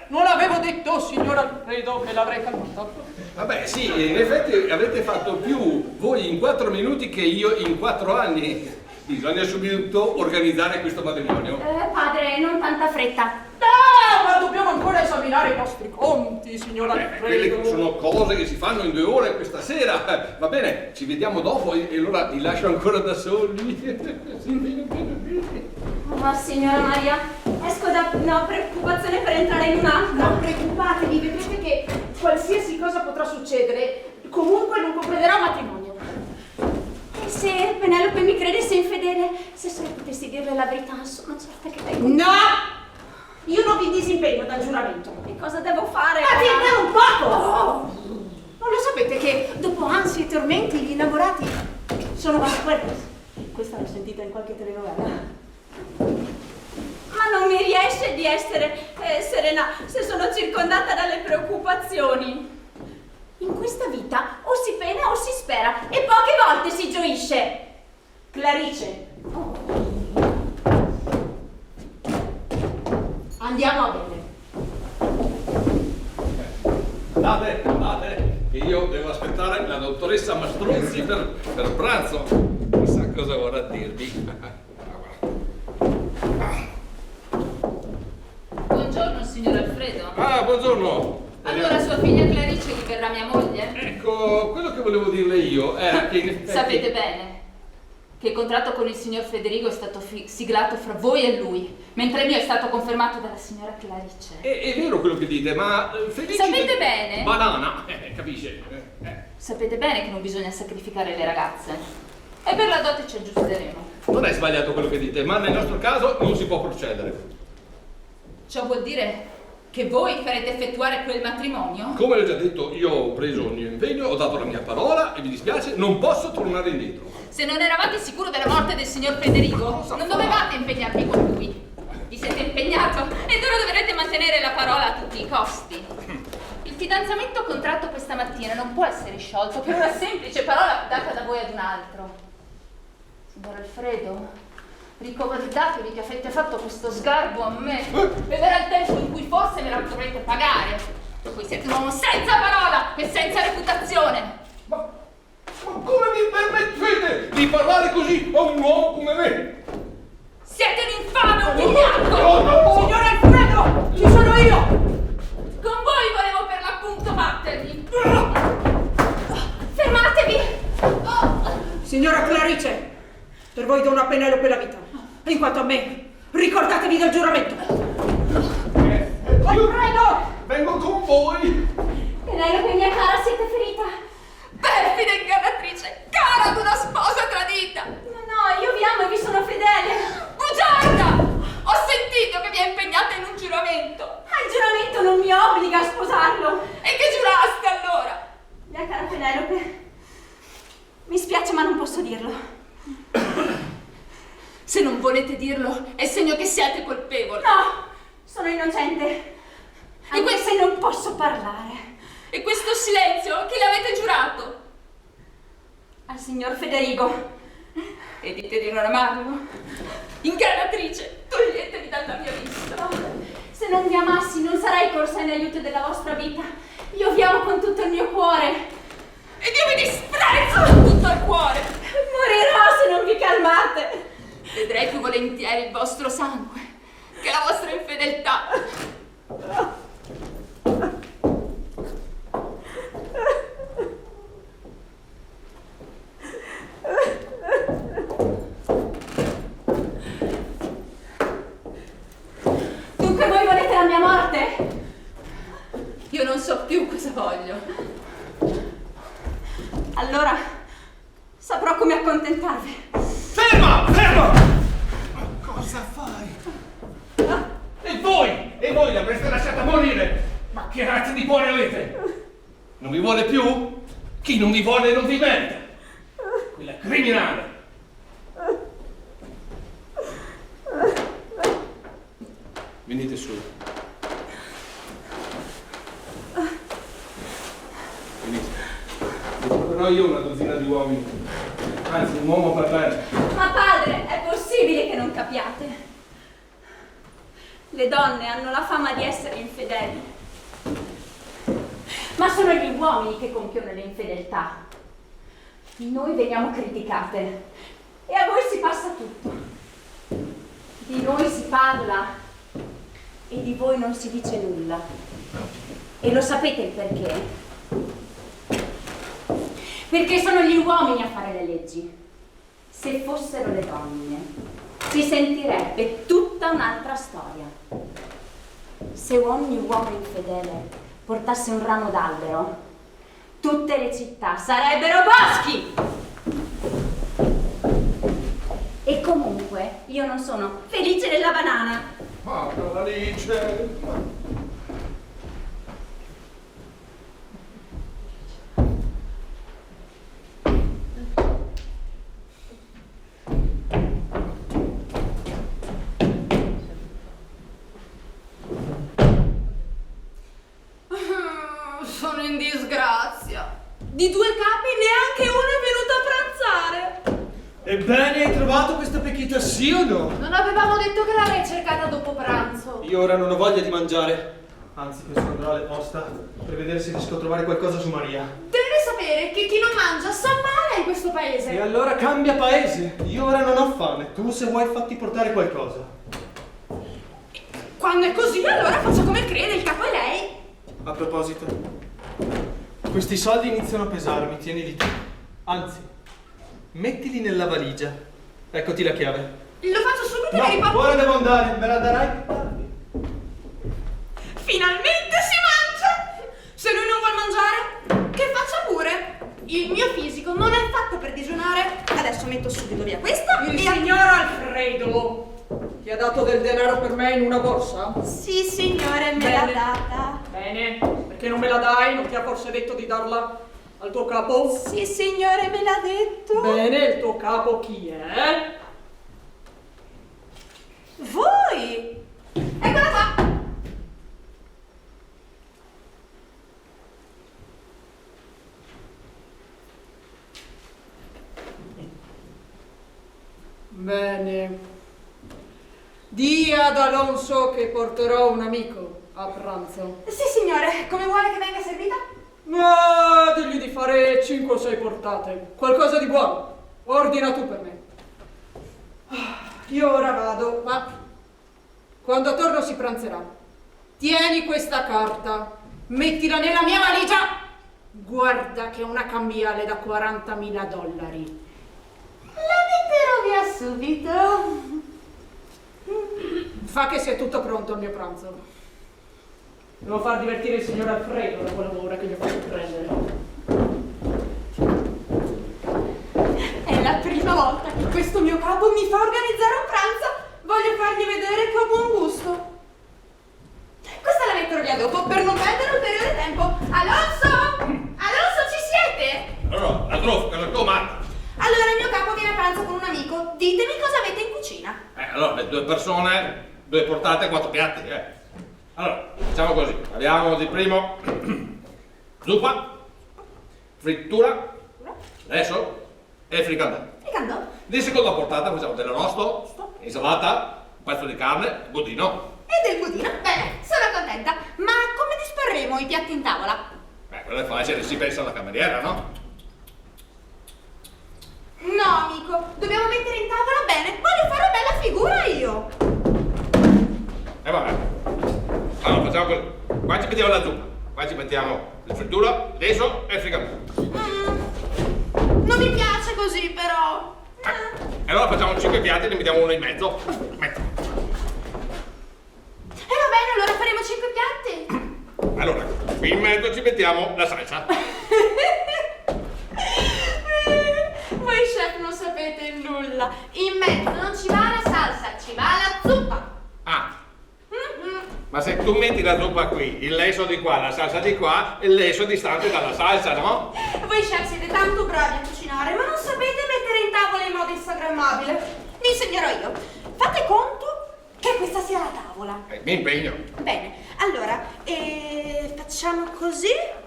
H: Non avevo detto, signor Alfredo, che l'avrei calmato.
D: Vabbè, sì, in effetti avete fatto più voi in 4 minuti che io in 4 anni. Bisogna subito organizzare questo matrimonio.
F: Padre, non tanta fretta.
H: Ma dobbiamo ancora esaminare i nostri conti, signor
D: Quelle
H: Alfredo.
D: sono cose che si fanno in 2 ore questa sera. Va bene, ci vediamo dopo e allora li lascio ancora da soli.
F: Oh, signora Maria, esco da una preoccupazione per entrare in un'altra.
H: Non preoccupatevi, vedrete che qualsiasi cosa potrà succedere, comunque non comprenderà matrimonio.
F: se Penelope mi credesse infedele, se solo potessi dirle la verità, sono certa che lei...
H: No! Io non vi disimpegno dal giuramento.
F: E cosa devo fare?
H: Attendete un poco!
E: Non lo sapete che dopo ansie e tormenti gli innamorati sono mansueti? Questa l'ho sentita in qualche telenovela.
F: Ma non mi riesce di essere serena se sono circondata dalle preoccupazioni. In questa vita o si pena o si spera e poche volte si gioisce.
H: Clarice. Andiamo a bere.
D: Andate, che io devo aspettare la dottoressa Mastruzzi per pranzo. Chissà cosa vorrà dirvi.
C: Buongiorno, signor Alfredo.
D: Ah, buongiorno.
C: Allora sua figlia Clarice diverrà mia moglie?
D: Ecco, quello che volevo dirle io era che in effetti...
C: Sapete bene che il contratto con il signor Federico è stato siglato fra voi e lui, mentre il mio è stato confermato dalla signora Clarice.
D: È vero quello che dite, ma Felice...
C: Sapete bene?
D: Banana, capisce?
C: Sapete bene che non bisogna sacrificare le ragazze. E per la dote ci aggiusteremo.
D: Non è sbagliato quello che dite, ma nel nostro caso non si può procedere.
C: Ciò vuol dire che voi farete effettuare quel matrimonio?
D: Come ho già detto, io ho preso il mio impegno, ho dato la mia parola e mi dispiace, non posso tornare indietro.
C: Se non eravate sicuro della morte del signor Federico, non dovevate impegnarvi con lui. Vi siete impegnato ed ora dovrete mantenere la parola a tutti i costi. Il fidanzamento contratto questa mattina non può essere sciolto per una semplice parola data da voi ad un altro. Signor Alfredo, ricordatevi che avete fatto questo sgarbo a me e verrà il tempo in cui forse me la dovrete pagare. Voi siete un uomo senza parola e senza reputazione.
D: Ma come mi permettete di parlare così a un uomo come me?
C: Siete un infame, un vigliacco!
D: No.
H: Signor Alfredo, ci sono io!
C: Con voi volevo per l'appunto battervi! Fermatevi!
H: Signora Clarice, per voi do una Penelope la vita. In quanto a me, ricordatevi del giuramento.
D: Alfredo! Vengo con voi!
F: Penelope, mia cara, siete ferita?
C: Perfida ingannatrice! Cara ad una sposa tradita!
F: No, io vi amo e vi sono fedele.
C: Bugiarda! Ho sentito che vi è impegnata in un giuramento!
F: Ma il giuramento non mi obbliga a sposarlo.
C: E che giuraste allora?
F: Mia cara Penelope, mi spiace ma non posso dirlo.
C: Se non volete dirlo, è segno che siete colpevoli.
F: No, sono innocente. Anche se non posso parlare.
C: E questo silenzio, chi l'avete giurato?
F: Al signor Federico.
C: E dite di non amarlo? Ingannatrice, toglietevi dalla mia vista.
F: No, se non vi amassi non sarei corsa in aiuto della vostra vita. Io vi amo con tutto il mio cuore.
C: Ed io vi disprezzo con tutto il cuore.
F: Morirò se non vi calmate.
C: Vedrei più volentieri il vostro sangue che la vostra infedeltà.
F: Dunque voi volete la mia morte?
C: Io non so più cosa voglio.
F: Allora saprò come accontentarvi.
D: Ferma! Ferma! Ma cosa fai? E voi l'avreste lasciata morire? Ma che razza di cuore avete? Non vi vuole più? Chi non vi vuole non vi merita. Quella criminale. Venite su. Venite. Vi porterò io una dozzina di uomini. Anzi, un uomo per lei.
F: Ma padre, è possibile che non capiate? Le donne hanno la fama di essere infedeli. Ma sono gli uomini che compiono le infedeltà. Noi veniamo criticate e a voi si passa tutto. Di noi si parla e di voi non si dice nulla. E lo sapete il perché? Perché sono gli uomini a fare le leggi. Se fossero le donne, si sentirebbe tutta un'altra storia. Se ogni uomo infedele portasse un ramo d'albero, tutte le città sarebbero boschi! E comunque io non sono felice della banana.
D: Ma Alice!
B: Sono in disgrazia. Di 2 capi neanche uno è venuto a pranzare.
G: Ebbene, hai trovato questa pecchita, sì o no?
B: Non avevamo detto che l'avrei cercata dopo pranzo.
G: Io ora non ho voglia di mangiare. Anzi, penso andrò alle posta per vedere se riesco a trovare qualcosa su Maria.
B: Deve sapere che chi non mangia sta male in questo
G: E
B: paese.
G: allora cambia paese. Io ora non ho fame. Tu, se vuoi, fatti portare qualcosa.
B: Quando è così, allora faccia come crede, il capo è lei.
G: A proposito, questi soldi iniziano a pesarmi, tienili tu. Anzi, mettili nella valigia. Eccoti la chiave.
B: Lo faccio subito
G: No,
B: e riporto.
G: ora devo andare, me la darai più tardi.
B: Finalmente si mangia! Se lui non vuol mangiare, che faccia pure. Il mio fisico non è fatto per digiunare. Adesso metto subito via questa.
H: Il
B: via.
H: signor Alfredo ti ha dato del denaro per me in una borsa?
B: Sì, signore, me l'ha data.
H: Bene, perché non me la dai? Non ti ha forse detto di darla al tuo capo?
B: Sì, signore, me l'ha detto.
H: Bene, il tuo capo chi è?
B: Voi! Eccola qua!
H: Bene. Dì ad Alonso che porterò un amico a pranzo.
B: Sì, signore, come vuole che venga servita?
H: Ma digli di fare 5 o 6 portate. Qualcosa di buono. Ordina tu per me. Io ora vado, ma quando torno si pranzerà. Tieni questa carta, mettila nella mia valigia. Guarda che è una cambiale da $40.000.
B: La metterò via subito.
H: Fa che sia tutto pronto al mio pranzo. Devo far divertire il signor Alfredo dopo l'ora che gli ho fatto prendere.
B: È la prima volta che questo mio capo mi fa organizzare un pranzo. Voglio fargli vedere che ho buon gusto. Questa la metterò via dopo per non perdere ulteriore tempo. Alonso! Alonso, ci siete?
D: Allora, la truffa, la comanda.
B: Allora il mio capo viene a pranzo con un amico. Ditemi cosa avete in cucina.
D: Allora, le 2 persone, 2 portate, 4 piatti, Allora, facciamo così. Abbiamo di primo zuppa, frittura, adesso e fricandà.
B: Fricandò?
D: Di seconda portata facciamo dell'arrosto, insalata, un pezzo di carne, budino.
B: E del budino? Bene, sono contenta. Ma come disporremo i piatti in tavola?
D: Quello è facile, si pensa alla cameriera, no?
B: No, amico, dobbiamo mettere in tavola bene. Voglio fare bella figura io.
D: E vabbè. Allora, facciamo così. Qua ci mettiamo la zuppa, qua ci mettiamo la frittura, adesso e il fricandò.
B: Non mi piace così, però.
D: E allora facciamo 5 piatti e ne mettiamo uno in mezzo.
B: E va bene, allora faremo 5 piatti.
D: Allora, qui in mezzo ci mettiamo la salsa.
B: Voi chef non sapete nulla. In mezzo non ci va la salsa, ci va la zuppa.
D: Ah, ma se tu metti la zuppa qui, il lesso di qua, la salsa di qua, il lesso distante dalla salsa, no?
B: Voi chef siete tanto bravi a cucinare, ma non sapete mettere in tavola in modo instagrammabile. Vi insegnerò io. Fate conto che questa sia la tavola.
D: Mi impegno.
B: Bene, allora, facciamo così.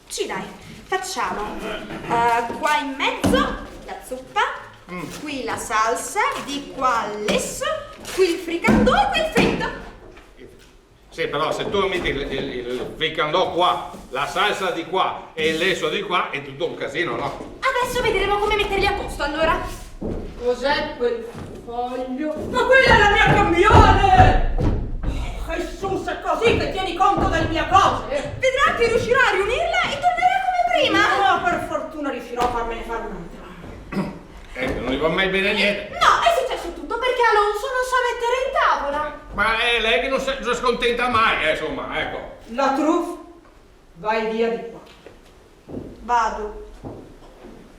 B: Sì, dai, facciamo qua in mezzo la zuppa, qui la salsa, di qua l'esso, qui il fricandò e qui il fritto.
D: Sì, però se tu metti il fricandò qua, la salsa di qua e il lesso di qua, è tutto un casino, no?
B: Adesso vedremo come metterli a posto, allora.
H: Cos'è quel foglio? Ma quella è la mia cambiale! Jesus, è così che tieni conto delle mie cose?
B: Vedrà che riuscirà a riunirla e tornerà come prima.
H: Ma per fortuna riuscirò a farmene fare un'altra.
D: Non gli va mai bene niente.
B: No, è successo tutto perché Alonso non sa mettere in tavola.
D: Ma è lei che non si scontenta mai, insomma, ecco.
H: La truffa, vai via di qua.
B: Vado.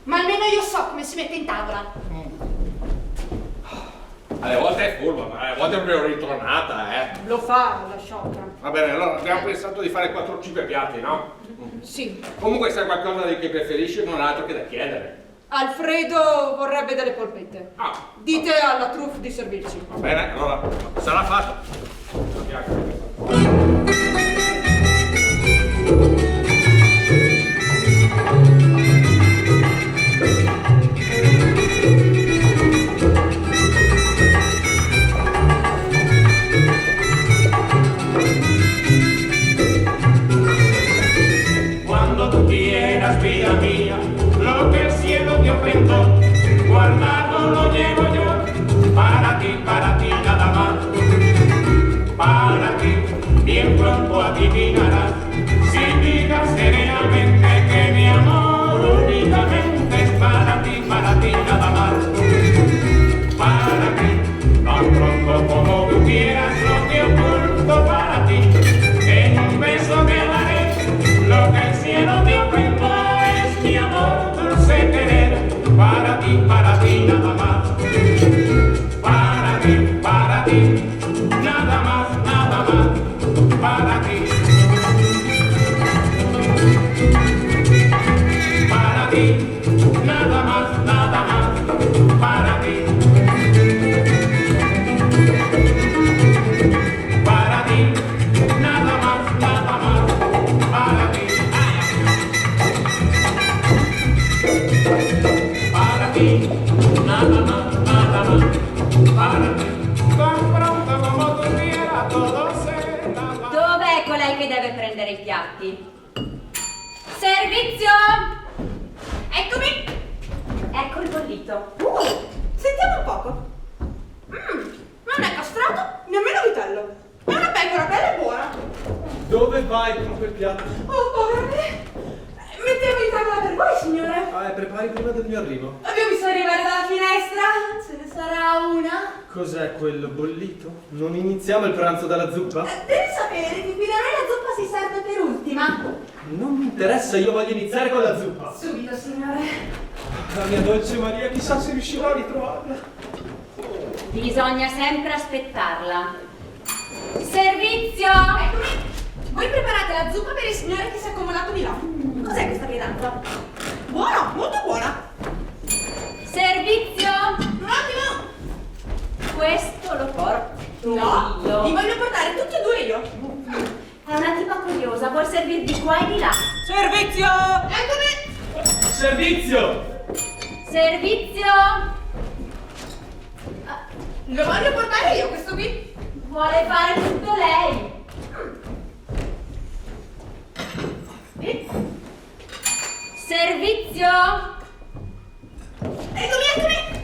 B: Ma almeno io so come si mette in tavola.
D: Alle volte è furba, ma alle volte è proprio ritornata, eh.
H: Lo fa la sciocca.
D: Va bene, allora abbiamo pensato di fare 4 o 5 piatti, no?
H: Sì.
D: Comunque se è qualcosa che preferisci non ha altro che da chiedere.
H: Alfredo vorrebbe delle polpette.
D: Ah,
H: Dite alla truffa di servirci.
D: va bene, allora sarà fatto.
A: Cuando tú quieras, vida mía, lo que el cielo te ofrendó, guardado lo llevo yo, para ti nada más. Para ti, bien pronto adivinarás, si digas serenamente que mi amor únicamente es para ti nada más. Para ti, tan pronto como tú quieras, lo que oculto para ti, en un beso te daré, lo que el cielo te ofrendó es mi amor dulce querer, para ti nada más. Para ti, nada más, para ti. Para ti, nada más, para ti. Para ti, nada más, para ti. Para ti, nada más, para ti. Tan pronto como tú quieras, todo será.
F: Dov'è colei che deve prendere i piatti? Servizio!
B: Eccomi!
F: Ecco il bollito.
B: Sentiamo un poco. Non è castrato, nemmeno vitello. È una pecora bella e buona.
G: Dove vai con quel piatto?
B: Oh, povero me. Mettevo in tavola per voi, signore.
G: Prepari prima del mio arrivo.
B: Abbiamo visto arrivare dalla finestra. Ce ne sarà una.
G: Cos'è quello bollito? Non iniziamo il pranzo dalla zuppa?
B: Devi sapere che qui da noi la zuppa si serve per ultima.
G: Non mi interessa, io voglio iniziare con la zuppa.
B: Subito, signore.
G: La mia dolce Maria, chissà se riuscirò a ritrovarla.
F: Bisogna sempre aspettarla. Servizio!
B: Eccomi. Voi preparate la zuppa per il signore che si è accomodato di là. Cos'è questa pietanza? Buona, molto buona.
F: Servizio!
B: Un attimo.
F: Questo lo porto
B: No,
F: io.
B: li voglio portare tutti e due io.
F: È una tipa curiosa, vuol servir di qua e di là.
H: Servizio!
B: Eccomi.
G: Servizio!
F: Servizio!
B: Lo voglio portare io, questo qui.
F: Vuole fare tutto lei. Servizio!
B: Eccomi.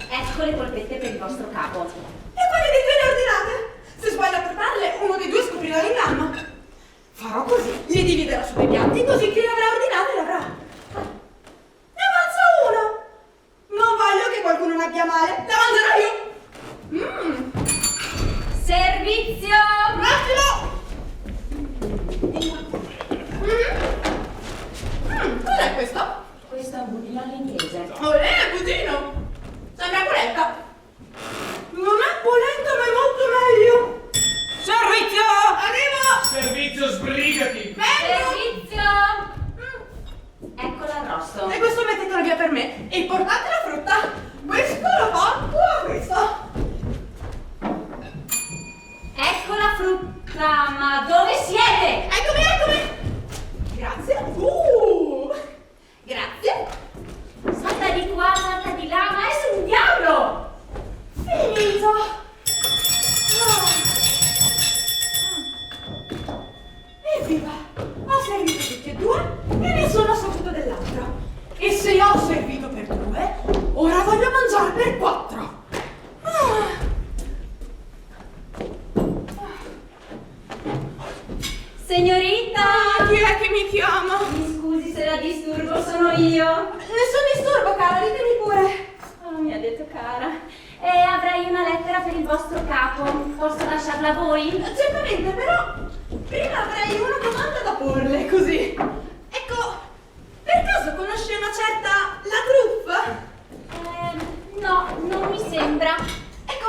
F: Ecco le polpette per il vostro capo.
B: E quale dei due le ordinate? Se sbaglio a portarle, uno dei due scoprirà l'inganno. Farò così. Li dividerò su due piatti, così chi le avrà ordinate l'avrà. Ne avanza uno. Non voglio che qualcuno ne abbia male. La mangerò io.
F: Servizio!
B: Un attimo. Cos'è questo?
F: Questo è un budino all'inglese.
B: Olè, budino. Sembra polenta. Non è polenta, ma è molto meglio.
H: Servizio!
B: Arrivo.
G: Servizio, sbrigati!
F: Servizio! Ecco l'arrosto.
B: E questo mettetelo via per me. E portate la frutta. Questo lo porto a questo.
F: Ecco la frutta, ma dove siete?
B: Eccomi. Grazie. Grazie.
F: Salta di qua, salta di là, ma è un diavolo!
B: Finito. Evviva! Ho servito tutti e due e nessuno ha saputo dell'altro. E se io ho servito per due, ora voglio mangiare per 4.
F: Signorita!
B: Chi è che mi chiama?
F: Mi scusi se la disturbo, sono io.
B: Nessun disturbo, cara, ditemi pure.
F: Oh, mi ha detto cara. E avrei una lettera per il vostro capo. Posso lasciarla a voi?
B: Certamente, però prima avrei una domanda da porle, così. Ecco, per caso conosce una certa La Truffa?
F: No, non mi sembra.
B: Ecco,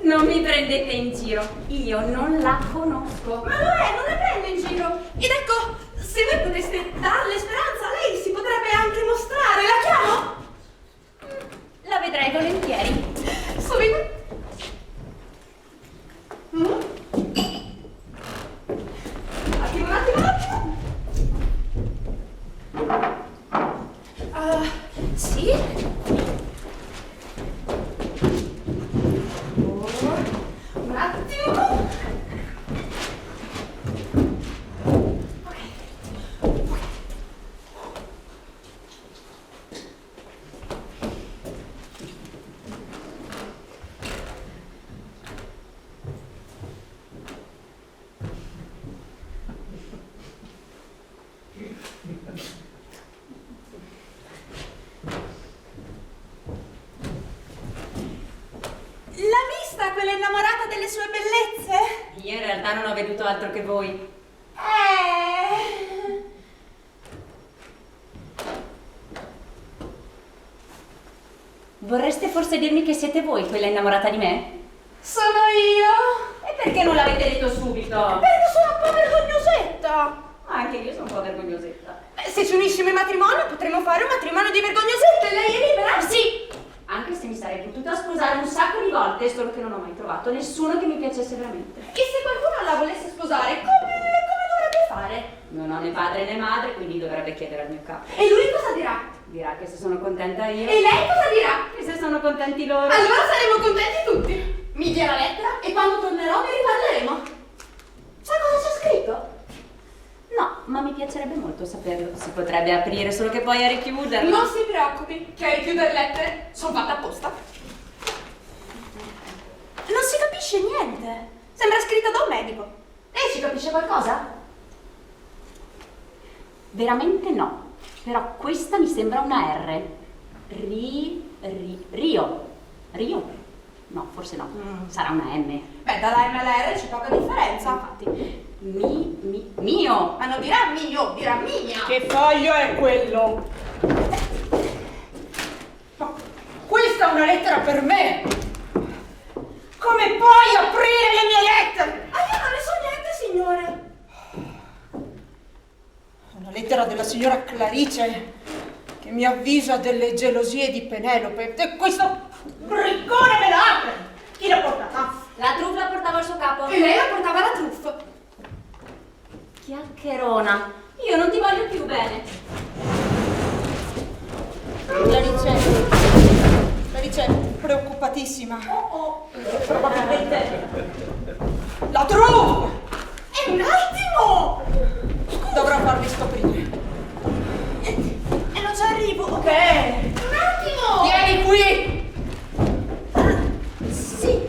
F: Non mi prendete in giro, io non la conosco.
B: Ma lo è, non la prendo in giro. Ed ecco, se voi poteste darle speranza, lei si potrebbe anche mostrare. La chiamo?
F: La vedrei volentieri.
B: Subito. Un attimo. Sì? Un attimo. Quella innamorata delle sue bellezze?
F: Io in realtà non ho veduto altro che voi. Vorreste forse dirmi che siete voi quella innamorata di me?
B: Sono io!
F: E perché non l'avete detto subito?
B: Perché sono un po' vergognosetta!
F: Anche io sono un po' vergognosetta.
B: Se ci unisciamo in matrimonio potremmo fare un matrimonio di vergognosette, lei è libera?
F: Sì! Anche se mi sarei potuta sposare un sacco di volte, solo che non ho mai trovato nessuno che mi piacesse veramente.
B: E se qualcuno la volesse sposare, come dovrebbe fare?
F: Non ho né padre né madre, quindi dovrebbe chiedere al mio capo.
B: E lui cosa dirà?
F: Dirà che se sono contenta io.
B: E lei cosa dirà?
F: Che se sono contenti loro.
B: Allora saremo contenti tutti. Mi dia la lettera e quando tornerò ne riparleremo. Sa cosa c'è scritto?
F: No, ma mi piacerebbe molto saperlo. Si potrebbe aprire, solo che poi a richiuderlo.
B: Non si preoccupi, che a richiudere lettere sono fatte apposta. Non si capisce niente. Sembra scritta da un medico. Lei ci capisce qualcosa?
F: Veramente no. Però questa mi sembra una R. Rio. Rio? No, forse no. Sarà una M.
B: Beh, dalla M alla R c'è poca differenza.
F: Infatti. Mio.
B: Ma non dirà mio, dirà mia.
H: Che foglio è quello? Ma questa è una lettera per me! Come puoi aprire le mie lettere?
B: Ah, io non ne so niente, signore.
H: Una lettera della signora Clarice che mi avvisa delle gelosie di Penelope. E questo briccone me la apre! Chi l'ha portata?
F: La truffa la portava al suo capo.
B: E lei la portava la truffa.
F: Chiacchierona. Io non ti voglio più bene.
H: Clarice, preoccupatissima.
F: Probabilmente.
H: La truffa!
B: E un attimo!
H: Dovrò farvi scoprire.
B: E non ci arrivo.
H: Ok.
B: Un attimo!
H: Vieni qui!
B: Sì.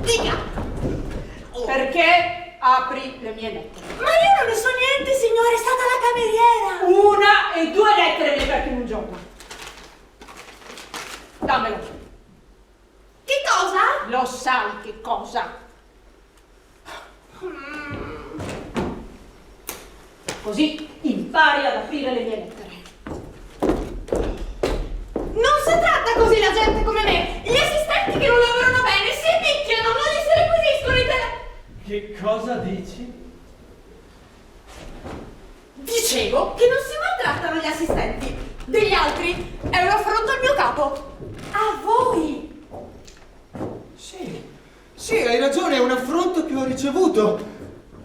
B: Dica.
H: Perché apri le mie lettere?
B: Ma io non ne so niente, signore, è stata la cameriera.
H: Una e due lettere le becco in un giorno. Dammelo.
B: Che cosa?
H: Lo sai che cosa? Così impari ad aprire le mie lettere.
B: Non si tratta così la gente come me. Gli assistenti che non lavorano bene si picchiano, non gli si requisiscono i telefoni.
G: Che cosa dici?
B: Dicevo che non si maltrattano gli assistenti degli altri. È un affronto al mio capo. A voi.
G: Sì, hai ragione, è un affronto che ho ricevuto.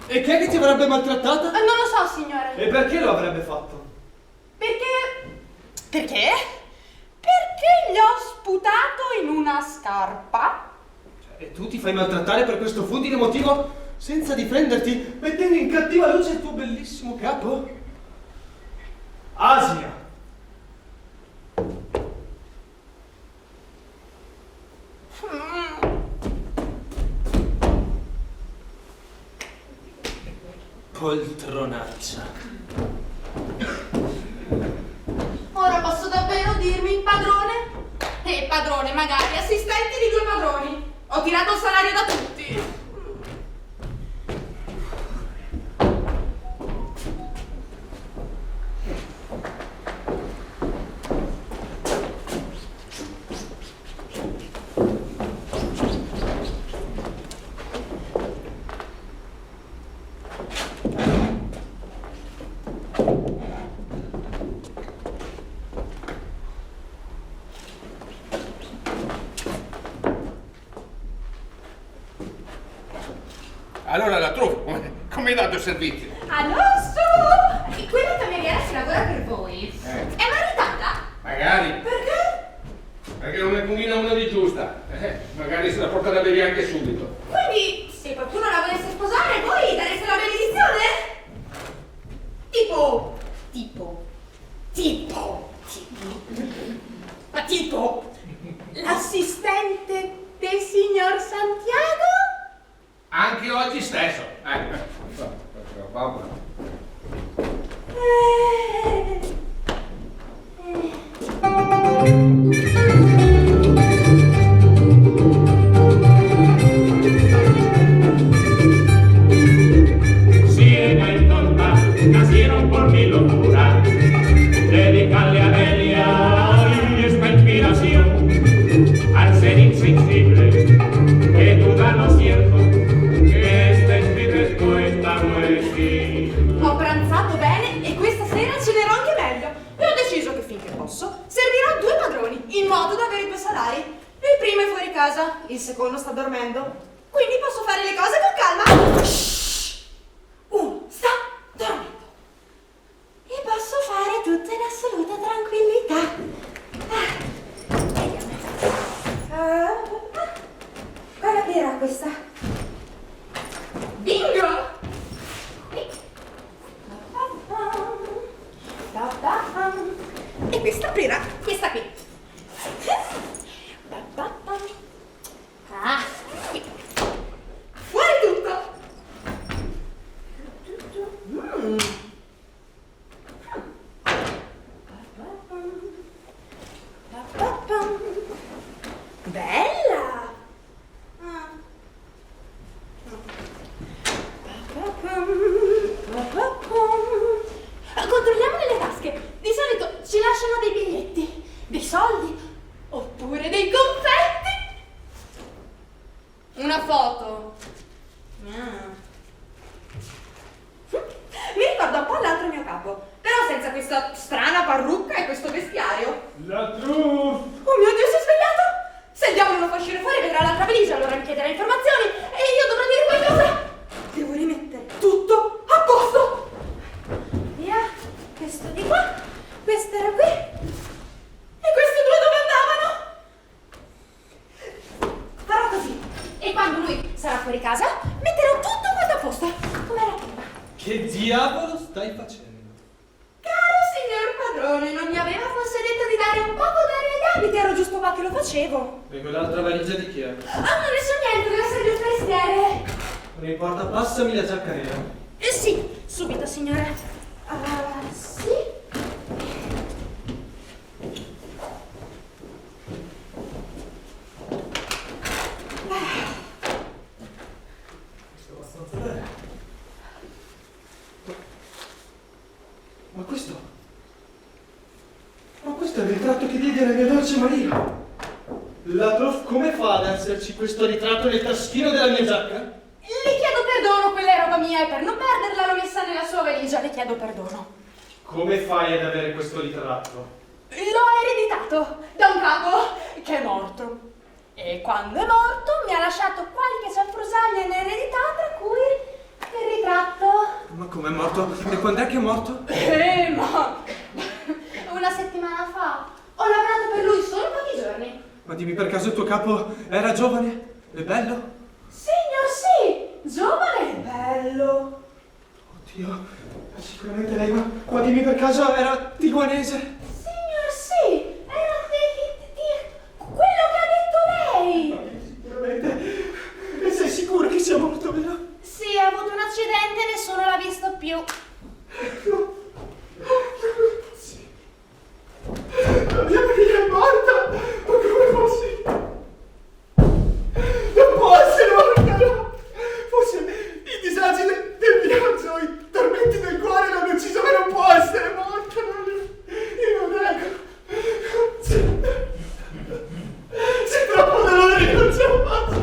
G: E chi è che ti avrebbe maltrattata?
B: Non lo so, signore.
G: E perché lo avrebbe fatto?
B: Perché? Perché gli ho sputato in una scarpa.
G: E tu ti fai maltrattare per questo futile motivo senza difenderti, mettendo in cattiva luce il tuo bellissimo capo? Asia! Poltronaccia.
B: Ora posso davvero dirmi padrone? E padrone, magari, assistenti di due padroni. Ho tirato il salario da tutti.
D: Allora la truffa, come hai dato il servizio?
B: Alonso! Quella cameriera che lavora per voi è maritata?
D: Magari.
B: Perché?
D: Perché non ne combina una di giusta. Magari se la porta da bere anche subito.
B: Quindi, se qualcuno la volesse sposare, voi dareste la benedizione? Ma tipo, l'assistente del signor Santiago?
D: Anche oggi stesso. Vabbè.
A: Ciega y tonta nacieron por mi locura. Dedicarle a Delia y esta inspiración al ser insensible que duda lo cierto, que esta es mi respuesta, no es sí.
B: Ho pranzato bene e questa sera cenerò anche meglio. E ho deciso che finché posso servirò 2 padroni, in modo da avere 2 salari. Il primo è fuori casa, il secondo sta dormendo. Quindi posso fare le cose con calma. Shhh! Uno sta dormendo. E posso fare tutto in assoluta tranquillità. Vediamo. Quale birra questa? Bingo! E questa aprirà questa qui. Ah, qui. Fuori tutto. Bella. Controlliamo nelle tasche. Di solito ci lasciano dei biglietti, dei soldi, oppure dei confetti. Una foto. Mi ricorda un po' l'altro mio capo, però senza questa strana parrucca e questo vestiario.
A: La truffa!
B: Oh mio Dio, si è svegliato! Se il diavolo lo fa uscire fuori vedrà l'altra valigia, allora mi chiederà informazioni e io dovrò dire qualcosa. Devo rimettere tutto a posto. Via, questo di qua, questo era qui e questi 2 dove andavano? Farò così e quando lui sarà fuori casa metterò tutto quanto a posto, come era prima.
G: Che diavolo stai facendo?
B: Caro signor padrone, non mi aveva forse detto di dare un poco d'aria agli abiti? Ero giusto qua che lo facevo.
G: E quell'altra valigia di chi è?
B: Ah, non ne so niente, deve essere il forestiere.
G: Non importa, passami la giacca nera.
B: Sì, subito signore. Sì.
G: Questo è abbastanza bene. Ma questo? Ma questo è il ritratto che diedi alla mia dolce Maria. La prof come fa ad esserci questo ritratto nel taschino della mia giacca?
B: Le chiedo perdono, quella è roba mia e per non perderla l'ho messa nella sua valigia, le chiedo perdono.
G: Come fai ad avere questo ritratto?
B: L'ho ereditato da un capo che è morto. E quando è morto mi ha lasciato qualche cialfrusaglia in eredità, tra cui il ritratto.
G: Ma com'è morto? E quando è che è morto?
B: Ma una settimana fa. Ho lavorato per lui solo pochi giorni.
G: Ma dimmi, per caso il tuo capo era giovane e bello?
B: Signor sì, giovane e bello.
G: Oddio, è sicuramente lei, ma dimmi per caso era tiguanese?
B: Signor sì, era quello che ha detto lei.
G: Sicuramente. E sei sicuro che sia morto, vero?
B: Sì, ha avuto un accidente e nessuno l'ha visto più.
G: Sì. La mia Maria è morta! Ma come fossi? Non può essere morta, no! Forse i disagi del viaggio, i tormenti del cuore l'hanno ucciso, ma non può essere morta! Io non nego! C'è troppo dolore, non ce la faccio!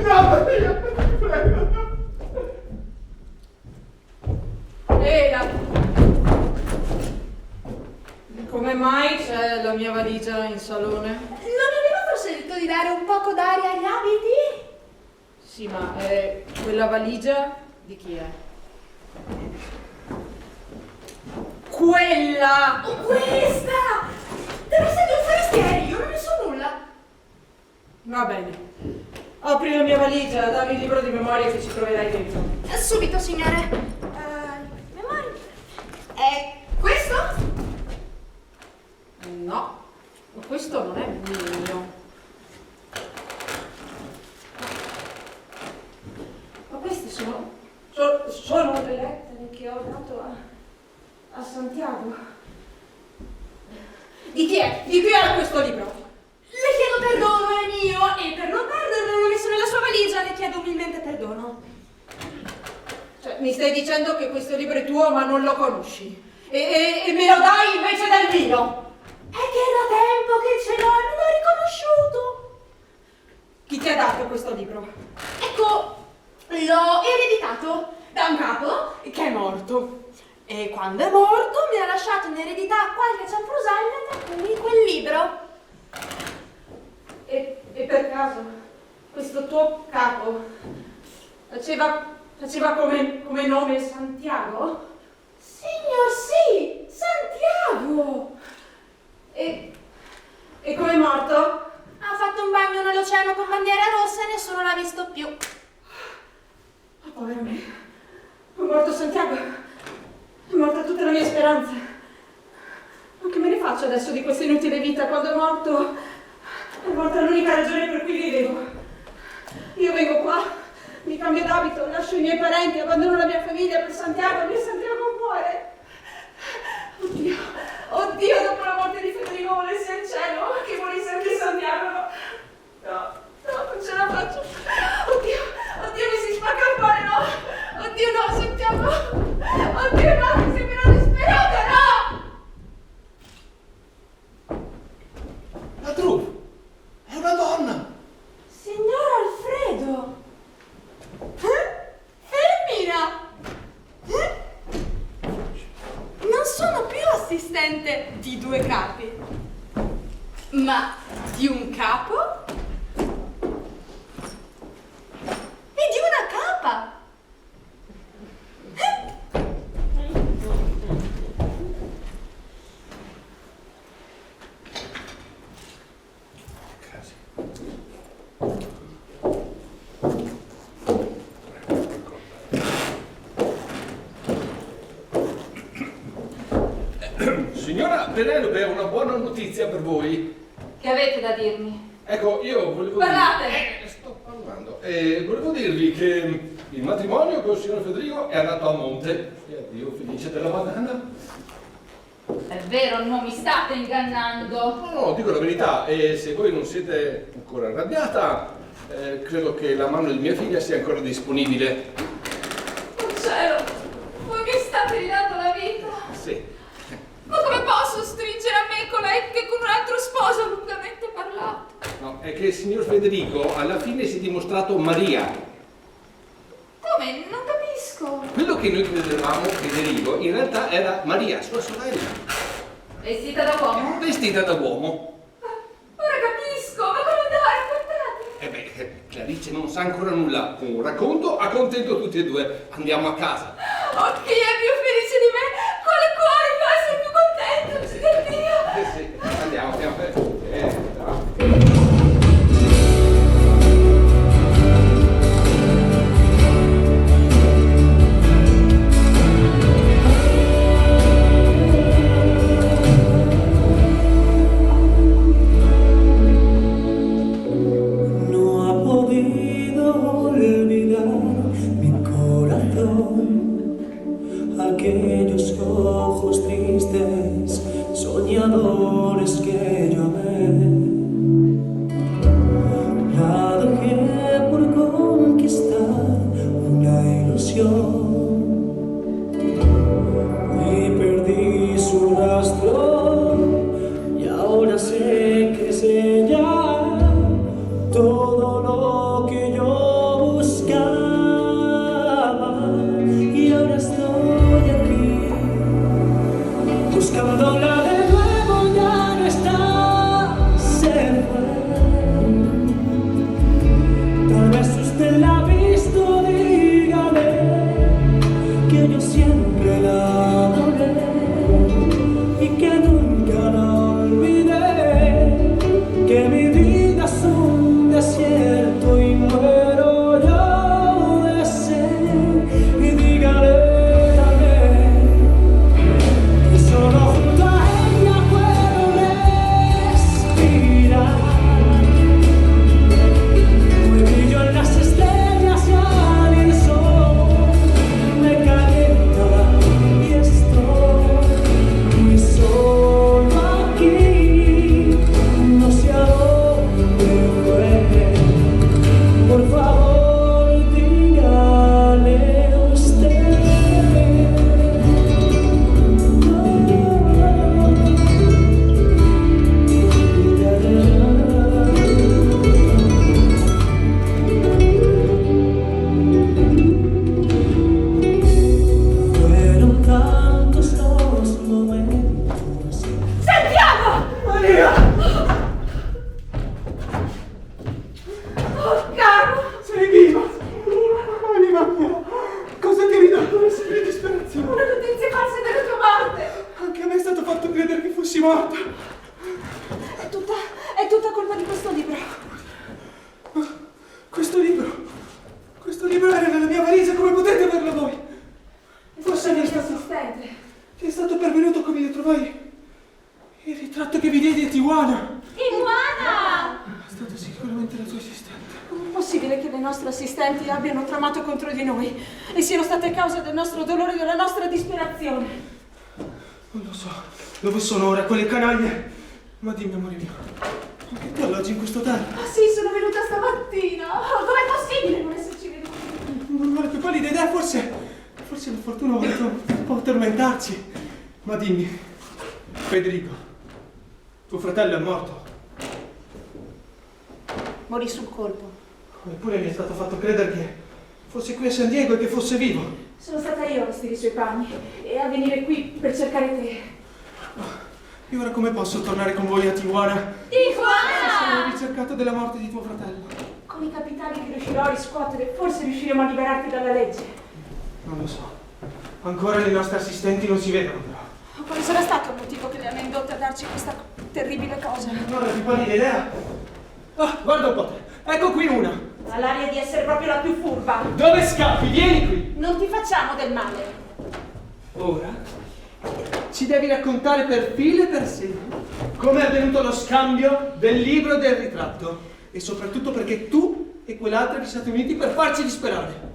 G: No, Maria, ti prego!
H: Come mai c'è la mia valigia in salone?
B: Non aveva forse detto di dare un poco d'aria agli abiti?
H: Sì, ma quella valigia di chi è? Quella!
B: Oh, questa! Deve essere di un forestieri, io non ne so nulla.
H: Va bene. Apri la mia valigia, dammi il libro di memoria che ci troverai dentro.
B: Subito, signore. Memoria. È questo?
H: No, questo non è mio. Ma queste sono le lettere che ho dato a Santiago. Di chi è? Di chi è questo libro?
B: Le chiedo perdono, è mio, e per non perderlo l'ho messo nella sua valigia, le chiedo umilmente perdono.
H: Cioè, mi stai dicendo che questo libro è tuo ma non lo conosci? E me lo dai invece del mio?
B: È che era tempo che ce l'ho e non l'ho riconosciuto.
H: Chi ti ha dato questo libro?
B: Ecco, l'ho ereditato da un capo che è morto. E quando è morto mi ha lasciato in eredità qualche cianfrusaglia, tra cui quel libro.
H: E per caso questo tuo capo faceva come nome Santiago?
B: Signor, sì, Santiago!
H: E come è morto?
B: Ha fatto un bagno nell'oceano con bandiera rossa e nessuno l'ha visto più.
H: Oh, povero me. È morto Santiago. È morta tutta la mia speranza. Ma che me ne faccio adesso di questa inutile vita? Quando è morta l'unica ragione per cui vivevo. Io vengo qua, mi cambio d'abito, lascio i miei parenti, abbandono la mia famiglia per Santiago, il mio Santiago muore. Oddio, dopo la morte di Federico volessi al cielo, che volessi anche Santiago, no, non ce la faccio. Oddio, mi si spacca il cuore, no. Oddio, no, Santiago. Oddio, no, mi sembra disperato, no.
G: La truffa! È una donna!
B: Signor Alfredo! Femmina! Non sono più assistente di 2 capi, ma di un capo e di una capa.
D: Signora Penelope, ho una buona notizia per voi.
C: Che avete da dirmi?
D: Ecco, io volevo
C: Parlate!
D: sto parlando. Volevo dirvi che il matrimonio con il signor Federico è andato a monte. E addio felice della banana.
C: È vero, non mi state ingannando.
D: No, dico la verità, e se voi non siete ancora arrabbiata, credo che la mano di mia figlia sia ancora disponibile.
C: Oh cielo, voi mi state ridando la vita.
D: Sì.
C: Ma come posso stringere a me colei che con un altro sposo ha lungamente parlato?
D: No, è che il signor Federico alla fine si è dimostrato Maria.
C: Come? Non capisco.
D: Quello che noi credevamo Federico in realtà era Maria, sua sorella.
C: Vestita da uomo?
D: Vestita da uomo.
C: Ora capisco, ma come andava? Raccontate.
D: Clarice non sa ancora nulla. Con un racconto accontento tutti e due. Andiamo a casa.
C: Oh, chi è più felice di me? Quale cuore fa essere più contento? Dio mio!
D: Sì, andiamo.
I: No ha podido olvidar mi corazón
G: morto.
E: È tutta colpa di questo libro.
G: Questo libro era nella mia valigia, come potete averlo voi? Forse mi è stato
E: assistente.
G: Ti è stato pervenuto come io trovai il ritratto che vi diedi a Tijuana.
C: Tijuana!
G: È stato sicuramente la tua assistente.
E: Com'è possibile che le nostre assistenti abbiano tramato contro di noi e siano state causa del nostro dolore e della nostra disperazione?
G: Non lo so. Dove sono ora quelle canaglie? Ma dimmi, amore mio, perché ti alloggi in questo hotel?
E: Ah sì, sono venuta stamattina. Com'è possibile non esserci venuta?
G: Non ho la più pallida idea, forse la fortuna ha voluto un po' tormentarci. Ma dimmi, Federico, tuo fratello è morto.
E: Morì sul colpo.
G: Eppure mi è stato fatto credere che fosse qui a San Diego e che fosse vivo.
E: Sono stata io a vestire i suoi panni e a venire qui per cercare te.
G: E ora come posso tornare con voi a Tijuana?
C: Tijuana!
G: Sono ricercato della morte di tuo fratello.
E: Con i capitali che riuscirò a riscuotere, forse riusciremo a liberarti dalla legge.
G: Non lo so. Ancora le nostre assistenti non si vedono, però.
E: Quale sarà stato il motivo che le hanno indotte a darci questa terribile cosa?
G: Non ho la più pallida idea. Ah, guarda un po' te. Ecco qui una.
E: Ha l'aria di essere proprio la più furba.
G: Dove scappi? Vieni qui.
E: Non ti facciamo del male.
G: Ora ci devi raccontare per filo e per segno come è avvenuto lo scambio del libro e del ritratto. E soprattutto perché tu e quell'altra vi siete uniti per farci disperare.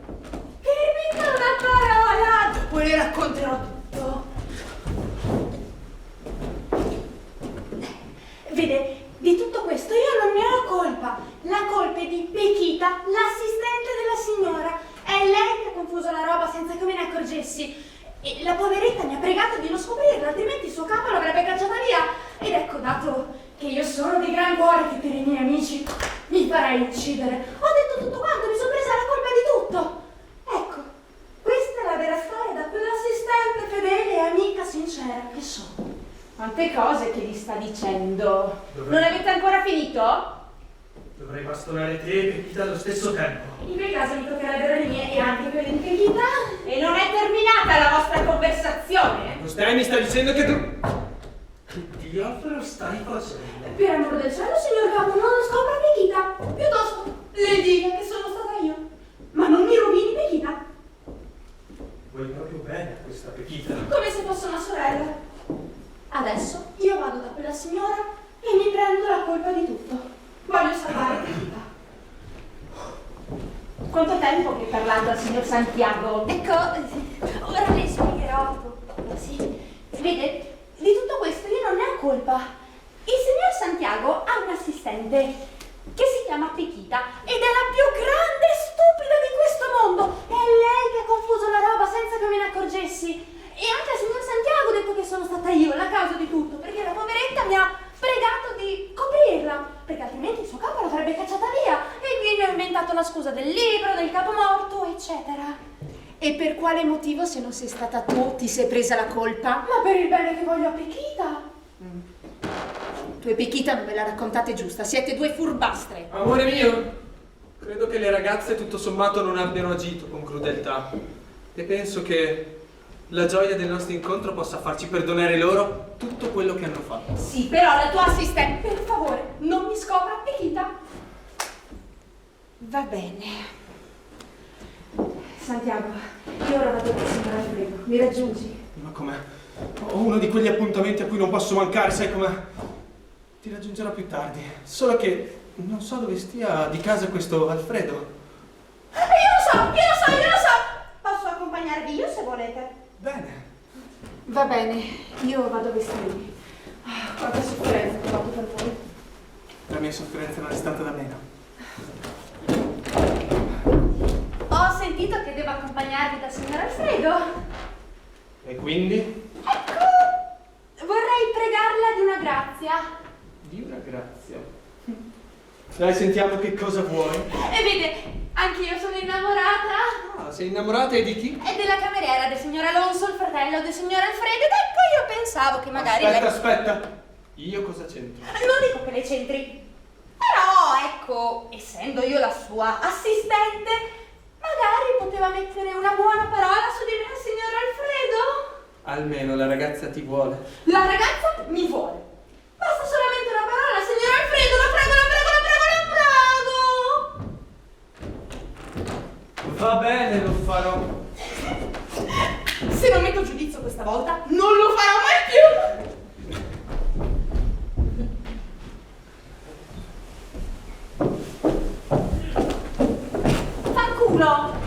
E: Fermi con una parola! Dopo le racconterò tutto. Vede, di tutto questo io non ne ho colpa. La colpa è di Pechita, l'assistente della signora. È lei che ha confuso la roba senza che me ne accorgessi. E la poveretta mi ha pregato di non scoprirla, altrimenti il suo capo l'avrebbe cacciata via. Ed ecco, dato che io sono di gran cuore che per i miei amici mi farei uccidere, ho detto tutto quanto, mi sono presa la colpa di tutto. Ecco, questa è la vera storia da quell'assistente fedele e amica sincera che sono. Quante cose che gli sta dicendo. Non avete ancora finito?
G: Dovrei bastonare te e Pechita allo stesso tempo.
E: In quel caso mi toccherebbero le mie e anche quelle di Pechita. E non è terminata la vostra conversazione?
G: Lo stai mi sta dicendo che tu... Che diavolo stai facendo?
E: Per amor del cielo, signor capo, non lo scopra Pechita. Piuttosto le dica che sono stata io. Ma non mi rovini Pechita.
G: Vuoi proprio bene a questa Pechita?
E: Come se fosse una sorella. Adesso io vado da quella signora e mi prendo la colpa di tutto. Voglio salvare Pechita. Quanto tempo che parlando al signor Santiago?
B: Ecco, ora le spiegherò tutto, sì. Vede, di tutto questo io non ne ho colpa. Il signor Santiago ha un assistente che si chiama Pechita ed è la più grande e stupida di questo mondo. È lei che ha confuso la roba senza che me ne accorgessi. E anche al signor Santiago ho detto che sono stata io la causa di tutto, perché la poveretta mi ha pregato di coprirla, perché altrimenti il suo capo l'avrebbe cacciata via. E quindi ho inventato la scusa del libro, del capo morto, eccetera.
E: E per quale motivo, se non sei stata tu, ti sei presa la colpa?
B: Ma per il bene che voglio a Pechita.
E: Tu e Pechita non ve la raccontate giusta, siete due furbastre.
G: Amore mio, credo che le ragazze tutto sommato non abbiano agito con crudeltà. E penso che la gioia del nostro incontro possa farci perdonare loro tutto quello che hanno fatto.
E: Sì, però la tua assistente...
B: Per favore, non mi scopra Pechita.
E: Va bene. Santiago, io ora vado da signora Alfredo. Mi raggiungi?
G: Ma com'è? Ho uno di quegli appuntamenti a cui non posso mancare, sai com'è? Ti raggiungerò più tardi. Solo che non so dove stia di casa questo Alfredo.
B: Io lo so. Posso accompagnarvi io se volete.
G: Bene.
E: Va bene, io vado a vestirmi. Ah, quanta sofferenza che ho fatto per voi.
G: La mia sofferenza non è stata da meno.
B: Ho sentito che devo accompagnarvi dal signor Alfredo.
G: E quindi?
B: Ecco, vorrei pregarla di una grazia.
G: Di una grazia. Dai, sentiamo che cosa vuoi.
B: E vede, anche io sono innamorata.
G: Ah, sei innamorata e di chi?
B: È della cameriera del signor Alonso, il fratello del signor Alfredo. Ed ecco, io pensavo che magari
G: Aspetta. Io cosa c'entro?
B: Non dico che le c'entri. Però, ecco, essendo io la sua assistente, magari poteva mettere una buona parola su di me al signor Alfredo.
G: Almeno la ragazza ti vuole.
B: La ragazza mi vuole. Basta solamente una parola, signor Alfredo, la prego, la prego, la prego, la prego!
G: Va bene, lo farò.
B: Se non metto giudizio questa volta, non lo farò mai più! Fanculo!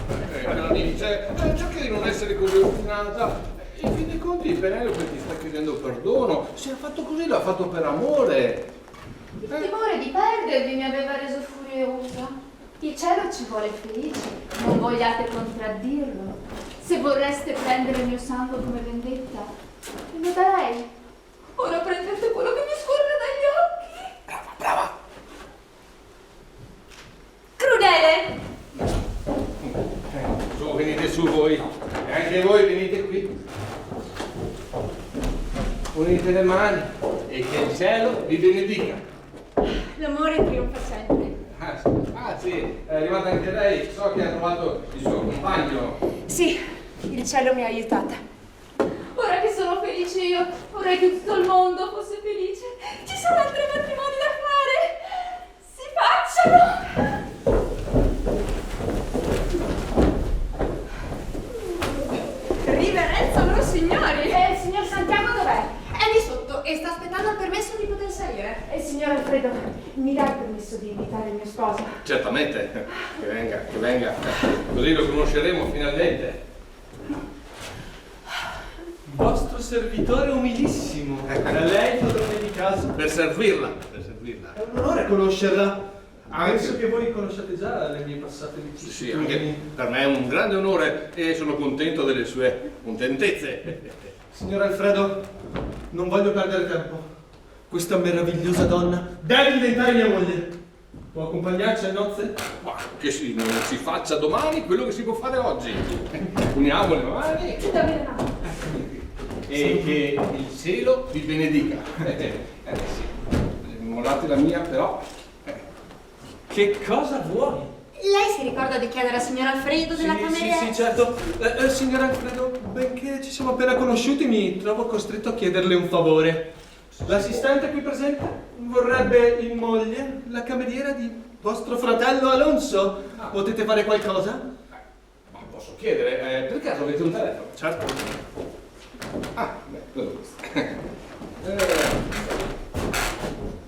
D: Cerca di non essere così ostinata. In fin dei conti Penelope ti sta chiedendo perdono. Se ha fatto così l'ha fatto per amore.
C: Il timore di perdervi mi aveva reso furiosa. Il cielo ci vuole felici, non vogliate contraddirlo. Se vorreste prendere il mio sangue come vendetta, ve lo darei. Ora prendete quello che mi scorre dagli occhi.
D: Brava, brava.
B: Crudele!
D: Su, venite su voi. E anche voi venite qui. Unite le mani e che il cielo vi benedica.
B: L'amore trionfa sempre.
D: Ah sì, è arrivata anche lei. So che ha trovato il suo compagno.
B: Sì, il cielo mi ha aiutata.
C: Ora che sono felice io, vorrei che tutto il mondo fosse felice. Ci sono altri matrimoni da fare. Si facciano!
B: Riverenza loro signori!
F: Il signor Santiago dov'è?
B: È di sotto e sta aspettando il permesso di poter salire.
F: Il signor Alfredo, mi dà il permesso di invitare il mio sposo?
D: Certamente, che venga. Così lo conosceremo finalmente.
G: Vostro servitore umilissimo. Da lei padrone di casa.
D: Per servirla.
G: È un onore conoscerla.
D: Anche-
G: Penso che voi conosciate già le mie passate vicissitudini.
D: Sì, anche per me è un grande onore e sono contento delle sue contentezze.
G: Signor Alfredo, non voglio perdere tempo. Questa meravigliosa donna deve diventare mia moglie. Può accompagnarci a nozze?
D: Ma che non si faccia domani quello che si può fare oggi. Uniamo le mani e che il cielo vi benedica. Sì, mollate la mia però.
G: Che cosa vuoi?
B: Lei si ricorda di chiedere al signor Alfredo della cameriera?
G: Sì, certo. Signor Alfredo, benché ci siamo appena conosciuti, mi trovo costretto a chiederle un favore. L'assistente qui presente vorrebbe in moglie la cameriera di vostro fratello Alonso. Potete fare qualcosa?
D: Ma posso chiedere, per caso avete un telefono?
G: Certo.
D: Ah, beh, quello questo.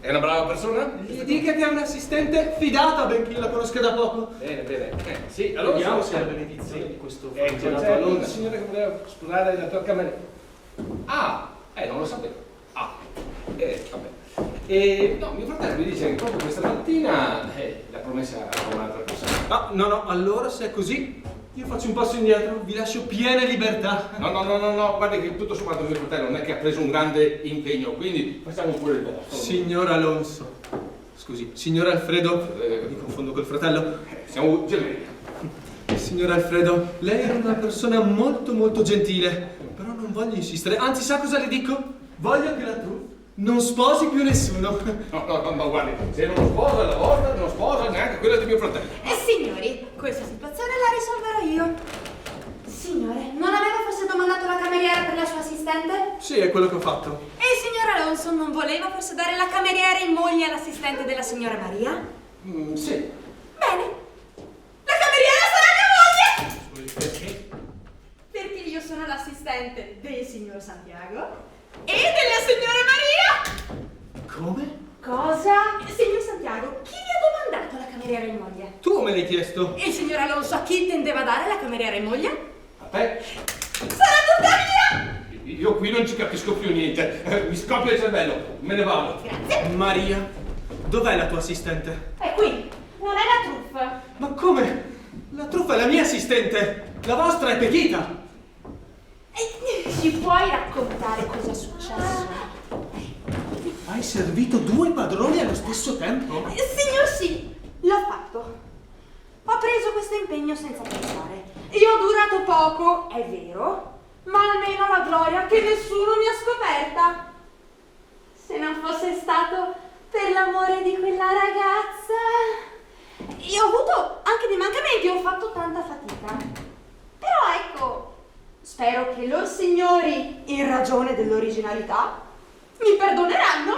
D: È una brava persona?
G: Gli dica che è un'assistente fidata, benché la conosca da poco.
D: Bene. Sì, allora
G: Vediamo se ha la benedizione di questo fortunato
D: c'è il
G: Alonso.
D: signore che voleva sposare la tua cameriera. Ah, non lo sapevo. Vabbè. No, mio fratello mi dice che proprio questa mattina l'ha promessa a un'altra persona.
G: No, allora se è così, io faccio un passo indietro, vi lascio piena libertà.
D: No, guardi che tutto sommato mio fratello non è che ha preso un grande impegno, quindi facciamo pure il vostro.
G: Signor Alonso. Scusi, signor Alfredo, mi confondo col fratello.
D: Siamo gemelli.
G: Signor Alfredo, lei è una persona molto gentile, però non voglio insistere, anzi sa cosa le dico? Voglio che la truffa non sposi più nessuno.
D: No, guardi, se non sposa la vostra, non sposa neanche quella di mio fratello.
B: Signori, questa situazione la risolverò io. Signore, non aveva forse domandato la cameriera per la sua assistente?
G: Sì, è quello che ho fatto.
B: E il signor Alonso non voleva forse dare la cameriera in moglie all'assistente della signora Maria?
D: Sì.
B: Bene. La cameriera sarà mia moglie!
D: Perché?
B: Perché io sono l'assistente del signor Santiago e della signora Maria!
G: Come?
B: Cosa? Signor Santiago, chi vi ha domandato la cameriera in moglie?
G: Tu me l'hai chiesto.
B: E il signor Alonso a chi intendeva dare la cameriera in moglie?
D: A te?
B: Sarà tutta mia!
D: Io qui non ci capisco più niente. Mi scoppia il cervello. Me ne vado.
B: Grazie.
G: Maria, dov'è la tua assistente?
B: È qui, non è la truffa.
G: Ma come? La truffa è la mia assistente. La vostra è Pechita.
B: Ci puoi raccontare cosa è successo?
G: Hai servito due padroni allo stesso tempo?
B: Signor sì, l'ho fatto. Ho preso questo impegno senza pensare. Io ho durato poco, è vero, ma almeno la gloria che nessuno mi ha scoperta. Se non fosse stato per l'amore di quella ragazza. Io ho avuto anche dei mancamenti, ho fatto tanta fatica. Però ecco, Spero che loro signori, in ragione dell'originalità, mi perdoneranno.